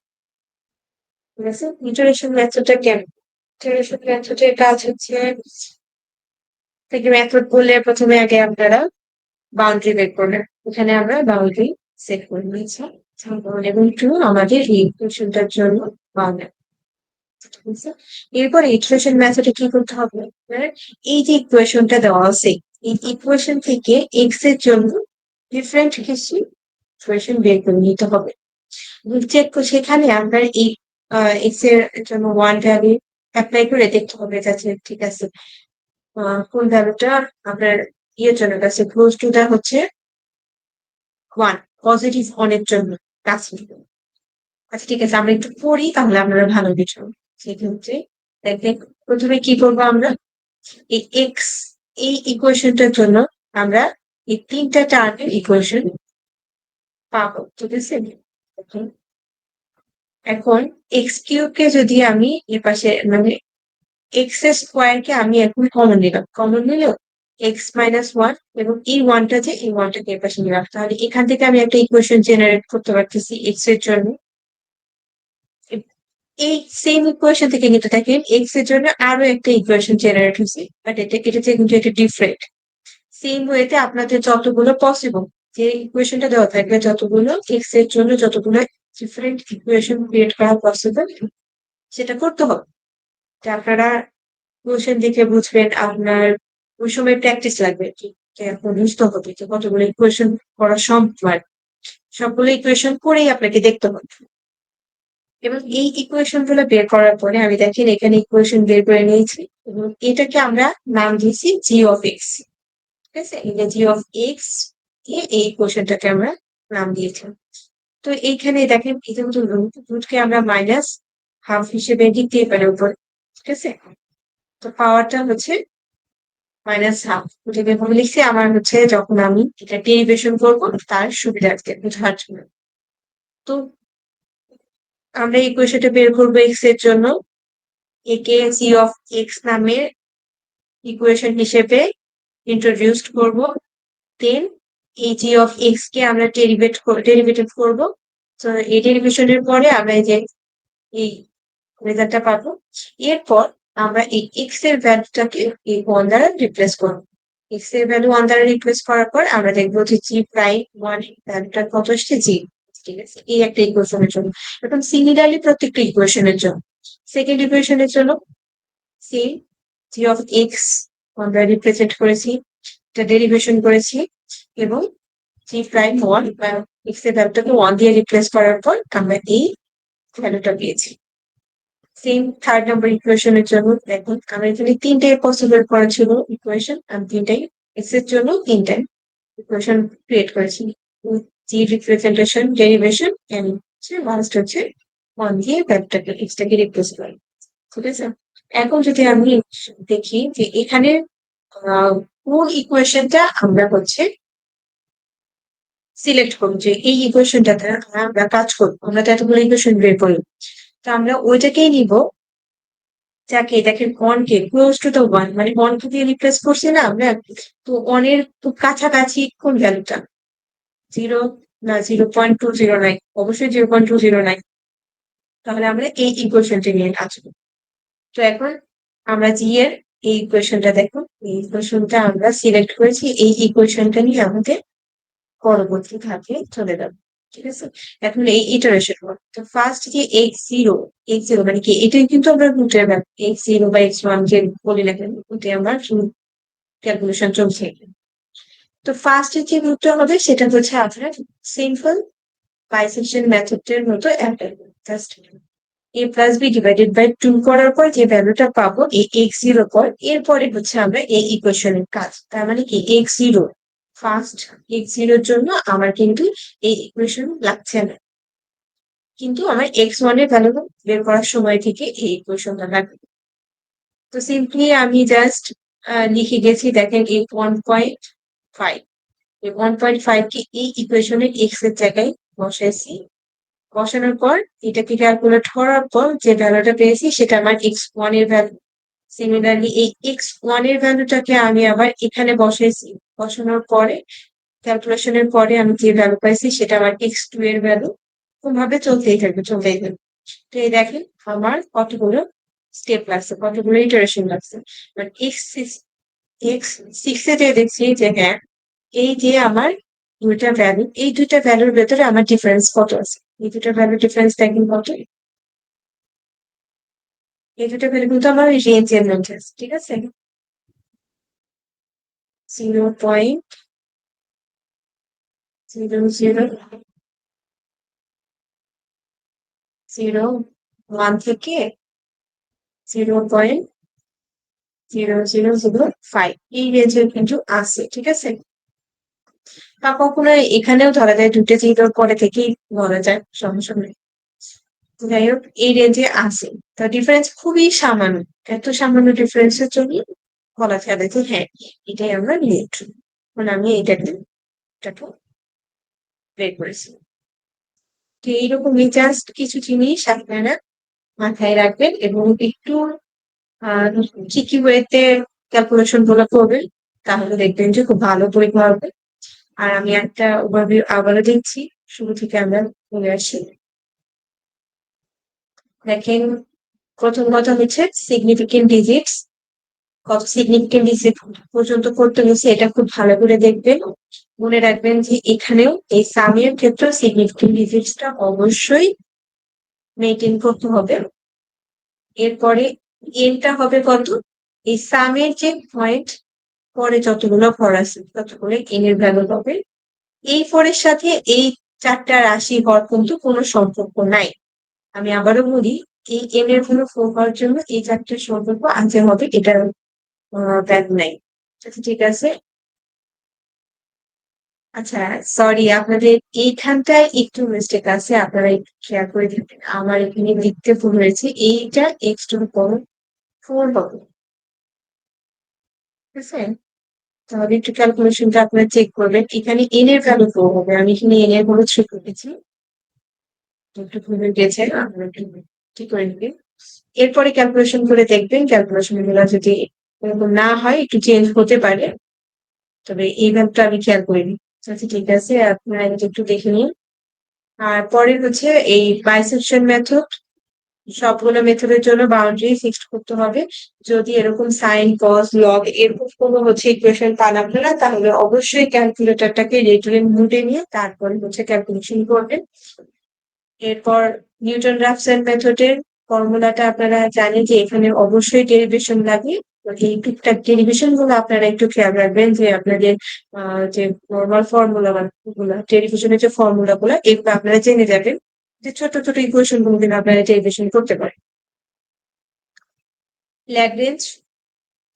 ঠিক আছে, ইটারেশন মেথডটা কেন? ইটারেশন মেথডের কাজ হচ্ছে, থেকে মেথড বললে প্রথমে আগে আপনারা বাউন্ডারি বের করবেন। এখানে আমরা বাউন্ডারি সেট করে নিয়েছি, এবং টু আমাদের এই কোশ্চেনটার জন্য বাউন্ডারি। এরপর ইটারেশন মেথডে কি করতে হবে, এই যে ইকুয়েশনটা দেওয়া আছে, এই ইকুয়েশন থেকে এক্স এর জন্য ডিফারেন্ট কিছু ইকুয়েশন বের করে নিতে হবে। চেক সেখানে আপনার এই এক্স এর জন্য 1 ভ্যালু অ্যাপ্লাই করে দেখতে হবে যাচ্ছে ঠিক আছে। কোন ভ্যালুটা আপনার ইয়ের জন্য কাছে ক্লোজ টু দা হচ্ছে 1, পজিটিভ অনের জন্য কাছে। আচ্ছা ঠিক আছে, আমরা একটু পড়ি তাহলে আপনারা ভালো কিছু। সেটা হচ্ছে, দেখেন প্রথমে কি করবো আমরা, এই এক্স, এই ইকুয়েশনটার জন্য আমরা এই তিনটা টার্মের ইকুয়েশন পাবো, ঠিক আছে। এখন এক্স কিউব কে যদি আমি এর পাশে মানে এক্স স্কোয়ার কে আমি এখন কমন নিলাম, কমন নিলেও x-1 এবং এই ওয়ানটা যে এই ওয়ানটাকে এর পাশে নিলাম, তাহলে এখান থেকে আমি একটা ইকুয়েশন জেনারেট করতে পারতেছি এক্স এর জন্য। এই সেম ইকুয়েশন থেকে কিন্তু দেখেন এক্স এর জন্য আরো একটা ইকুয়েশন জেনারেট হয়েছে, বাট এটা কিন্তু এটা ডিফারেন্ট। সেম ওয়েতে আপনাদের যতগুলো পসিবল, যে ইকুয়েশনটা দেওয়া থাকবে যতগুলো এক্স এর জন্য যতগুলো ডিফারেন্ট ইকুয়েশন ক্রিয়েট করা পসিবল, সেটা করতে হবে। তা আপনারা কোশ্চেন দেখে বুঝবেন, আপনার ওই সময় প্র্যাকটিস লাগবে কি, যে আপনার বুঝতে হবে যে কতগুলো ইকুয়েশন করা সম্ভব। সবগুলো ইকুয়েশন করেই আপনাকে দেখতে হবে। এবং এই ইকুয়েশন গুলো বের করার পরে আমি দেখেন এখানে ইকুয়েশন বের করে নিয়েছি, এবং এটাকে আমরা নাম দিয়েছি জি অফ এক্স। ঠিক আছে, এই যে জি অফ এক্স দিয়ে এই ইকুয়েশনটাকে আমরা নাম দিয়েছি। তো এইখানে দেখেন এই যে রুটকে আমরা মাইনাস হাফ হিসেবে দিতে পারি উপর, ঠিক আছে। তো পাওয়ারটা হচ্ছে -হাফ, যেটা আমি লিখছি আমার হচ্ছে যখন আমি এটা ডেরিভেশন করবো তার সুবিধার্থে বোঝার জন্য। তো আমরা এই ইকুয়েশনটা বের করবো এক্স এর জন্য, একে জি অফ এক্স নামের ইকুয়েশন হিসেবে ইন্ট্রোডিউসড করব। দেন এই জি অফ এক্স কে আমরা ডেরিভেটিভ করবো। তো এই ডেরিভেশনের পরে আমরা এই যে এই রেজাল্টটা পাবো। এরপর আমরা এই এক্স এর ভ্যালুটাকে এই 1 দ্বারা রিপ্লেস করবো। এক্স এর ভ্যালু 1 দ্বারা রিপ্লেস করার পর আমরা দেখবো যে জি প্রাইম 1 ভ্যালুটা কত আসছে, জি। ঠিক আছে, এই একটা ইকুয়েশনের জন্য। এখন সিমিলারলি প্রত্যেকটা ইকুয়েশনের জন্য, সেকেন্ড ইকুয়েশনের জন্য সেম, জি অফ এক্স আমরা রিপ্রেজেন্ট করেছি, এটা ডেরিভেশন করেছি, এবং জি প্রাইম 1 বা এক্স এর ভ্যালুটাকে 1 দিয়ে রিপ্লেস করার পর আমরা এই ভ্যালুটা পেয়েছি। সেম থার্ড নাম্বার ইকুয়েশনের জন্য দেখুন আমরা এখানে তিনটাই পসিবল করা ছিল ইকুয়েশন, আমি তিনটাই এক্স এর জন্য তিনটাই ইকুয়েশন ক্রিয়েট করেছি। জি রিপ্রেজেন্টেশন, ডেরিভেশন এন্ড লাস্ট হচ্ছে 1 দিয়ে ভ্যালুটাকে এক্সটাকে রিপ্লেস করি, ঠিক আছে। এখন যদি আমি দেখি যে এখানে কোন ইকুয়েশনটা আমরা সিলেক্ট করবো, যে এই ইকুয়েশনটাতে আমরা কাজ করবো। আমরা তো এতগুলো ইকুয়েশন বের করি, তো আমরা ওইটাকেই নিব যাকে দেখেন কে ক্লোজ টু দ্য ওয়ান, মানে কে দিয়ে রিপ্লেস করছি না আমরা। তো এর খুব কাছাকাছি কোন ভ্যালুটা? 0 না, 0.209, অবশ্যই 0.209। তাহলে আমরা এই ইকুয়েশনটা নিয়ে কাজ করবো। তো এখন আমরা জি এর এই ইকুয়েশনটা দেখো, এই ইকুয়েশনটা আমরা সিলেক্ট করেছি, এই ইকুয়েশনটা নিয়ে আমাদের পরবর্তী ধাপে চলে যাবে। ঠিক আছে, এখন এই ইটারেশন তো ফার্স্ট যে x0 মানে কি, এটাই কিন্তু আমরা রুটের ব্যাপার, x0 বা x1 যে বলি না কেন, ওটাই আমরা ক্যালকুলেশন চলছে। তো ফার্স্ট যে রুটটা হবে সেটা হচ্ছে আপনার সিম্পল বাইসেকশন মেথডের মতো একটা, জাস্ট a+b/2 করার পর যে ভ্যালুটা পাবো এই x0 পর, এরপরে হচ্ছে আমরা এই ইকুয়েশনের কাজ। তার মানে কি x0, ফার্স্ট x0 এর জন্য আমার কিন্তু এই ইকুয়েশন লাগছে না, কিন্তু আমার x1 এর ভ্যালু বের করার সময় থেকে এই ইকুয়েশনটা লাগবে। তো সিম্পলি আমি জাস্ট লিখে গেছি, দেখেন এই 1.5, এই 1.5 কে এই ইকুয়েশনের x এর জায়গায় বসাইছি। বসানোর পর এটাকে ক্যালকুলেট করার পর যে ভ্যালুটা পেয়েছি সেটা আমার x1 এর ভ্যালু। সিমিলারলি এই x1 এর ভ্যালুটাকে আমি আবার এখানে বসাইছি। বসানোর পরে ক্যালকুলেশনের পরে আমি যে ভ্যালু পাইছি সেটা আমার x2 এর ভ্যালু। ভাবে চলতেই থাকবে। তো এই দেখেন আমার কতগুলো স্টেপ লাগছে, কতগুলো ইটারেশন লাগছে। x6 এ যে দেখছি যে হ্যাঁ, এই যে আমার দুইটা ভ্যালু, এই দুইটা ভ্যালুর ভেতরে আমার ডিফারেন্স কত আছে, এই দুইটা ভ্যালু ডিফারেন্স দেখেন কত। এই দুটো ভ্যালু কিন্তু আমার রেঞ্জের মধ্যে আছে, ঠিক আছে। 0.00001 থেকে 0.0005 এই রেঞ্জের কিন্তু আছে, ঠিক আছে। বা কখনো এখানেও ধরা যায়, দুটো জিরোর পরে থেকেই ধরা যায়, সমস্যা নেই। যাই হোক, এই রেঞ্জে আছে। তো ডিফারেন্স খুবই সামান্য, এত সামান্য ডিফারেন্সের জন্য বলা যাবে যে হ্যাঁ, এটাই আমরা নিয়েছি। মানে আমি এটাকে বের করেছি। তো এইরকমই জাস্ট কিছু জিনিস আপনারা মাথায় রাখবেন এবং একটু ট্রিকি ওয়েতে ক্যালকুলেশন গুলো করবেন, তাহলে দেখবেন যে খুব ভালো পরীক্ষা হবে। আর আমি একটা ওভারভিউ আবারও দিচ্ছি, শুরু থেকে আমরা চলে আসি। দেখেন, প্রথম কথা হচ্ছে সিগনিফিকেন্ট ডিজিটস, কত সিগনিফিকেন্ট ডিজিট পর্যন্ত করতে হয়েছে এটা খুব ভালো করে দেখবেন। মনে রাখবেন যে এখানেও এই সামের ক্ষেত্রে সিগনিফিকেন্ট ডিজিটসটা অবশ্যই মেনটেন করতে হবে। এরপরে এনটা হবে কত, এই সামের যে পয়েন্ট পরে যতগুলো ঘর আছে ততগুলো এন এর ভ্যালু হবে। এই ফোরের সাথে এই চারটা রাশি হওয়ার কিন্তু কোনো সম্পর্ক নাই। আমি আবারও বলি, এই এন এর ভ্যালু 4 হওয়ার জন্য এই চারটার সম্পর্ক আছে হবে, এটার ভ্যালু নাই। আচ্ছা, ঠিক আছে। আচ্ছা, সরি, আপনাদের এইখানটায় একটু মিস্টেক আছে, আপনারা একটু খেয়াল করে দেখবেন। আমার এখানে লিখতে ভুল হয়েছে, এইটা x⁴ হবে, ঠিক আছে। তাহলে একটু ক্যালকুলেশনটা আপনারা চেক করবেন। এখানে এন এর ভ্যালু 4 হবে, আমি এখানে এন এর ভ্যালু 3 করেছি, একটু ভুল হয়ে গেছে, আপনারা একটু ঠিক করে নেবেন। এরপরে ক্যালকুলেশন করে দেখবেন, ক্যালকুলেশন গুলো যদি এরকম না হয় একটু চেঞ্জ হতে পারে, তবে এই ভ্যালুটা আমি খেয়াল করিনি। আচ্ছা, ঠিক আছে, আপনারা এটা একটু দেখে নিন। আর পরে হচ্ছে এই বাইসেকশন মেথড, সবগুলো মেথডের জন্য বাউন্ডারি ফিক্সড করতে হবে। যদি এরকম সাইন কস লগ এরকম কোনো হচ্ছে ইকুয়েশন পান আপনারা, তাহলে অবশ্যই ক্যালকুলেটরটাকে রেটুরেন্ট মুডে নিয়ে তারপরে হচ্ছে ক্যালকুলেশন করবেন। এরপর নিউটন রাফসন মেথডের ফর্মুলাটা আপনারা জানেন যে এখানে অবশ্যই ডেরিভেশন লাগে। তো এই টুকটাক ডেরিভেশন গুলো আপনারা একটু খেয়াল রাখবেন, যে আপনাদের যে নর্মাল ফর্মুলা গুলা, ডেরিভেশনের যে ফর্মুলা গুলা, এগুলো আপনারা জেনে যাবেন, যে ছোট ছোট ইকুয়েশন গুলো কিন্তু আপনারা ডেরিভেশন করতে পারেন। ল্যাগ্রেঞ্জ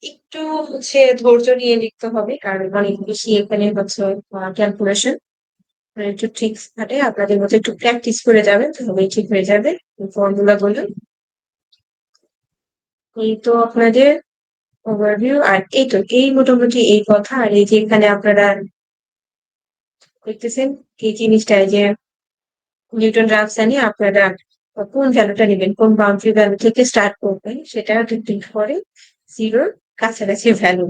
একটু হচ্ছে ধৈর্য নিয়ে লিখতে হবে, কারণ অনেক বেশি এখানে হচ্ছে ক্যালকুলেশন, একটু ঠিক থাকে, আপনাদের মধ্যে একটু প্র্যাকটিস করে যাবেন তাহলেই ঠিক হয়ে যাবে ফর্মুলা গুলো। এই তো আপনাদের ওভারভিউ আর এই তো এই মোটামুটি এই কথা। আর এই যে এখানে আপনারা দেখতেছেন এই জিনিসটা যে নিউটন রাফসা নিয়ে আপনারা কোন ভ্যালুটা নেবেন, কোন বাউন্ডারি ভ্যালু থেকে স্টার্ট করবেন সেটা ডিপেন্ড করে জিরোর কাছাকাছি ভ্যালু।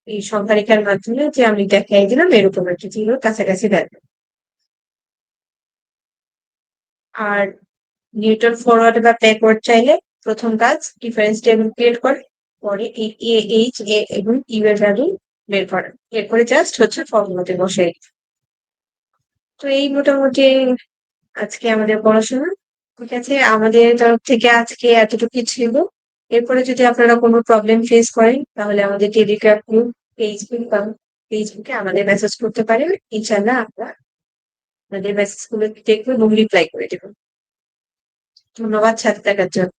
এই সংখ্যারেখার মাধ্যমে যে আমি দেখাই দিলাম এরকম একটা জিরোর কাছাকাছি ভ্যালু। আর নিউটন ফরওয়ার্ড বা ব্যাকওয়ার্ড চাইলে প্রথম কাজ ডিফারেন্স টেবিল ক্রিয়েট করে, পরে এই এ এইচ এ এবং ইউ এর ভ্যালু বের করা, এরপরে জাস্ট হচ্ছে ফর্মুলাতে বসে। তো এই মোটামুটি আজকে আমাদের পড়াশোনা। ঠিক আছে, আমাদের তরফ থেকে আজকে এতটুকু ছিল। এরপরে যদি আপনারা কোনো প্রবলেম ফেস করেন তাহলে আমাদের টেলিগ্রাম গ্রুপ, ফেসবুক বা ফেসবুকে আমাদের মেসেজ করতে পারেন। ইনশাল্লাহ আমরা আপনাদের মেসেজ গুলো দেখবো এবং রিপ্লাই করে দেবো। ধন্যবাদ সাথে থাকার জন্য।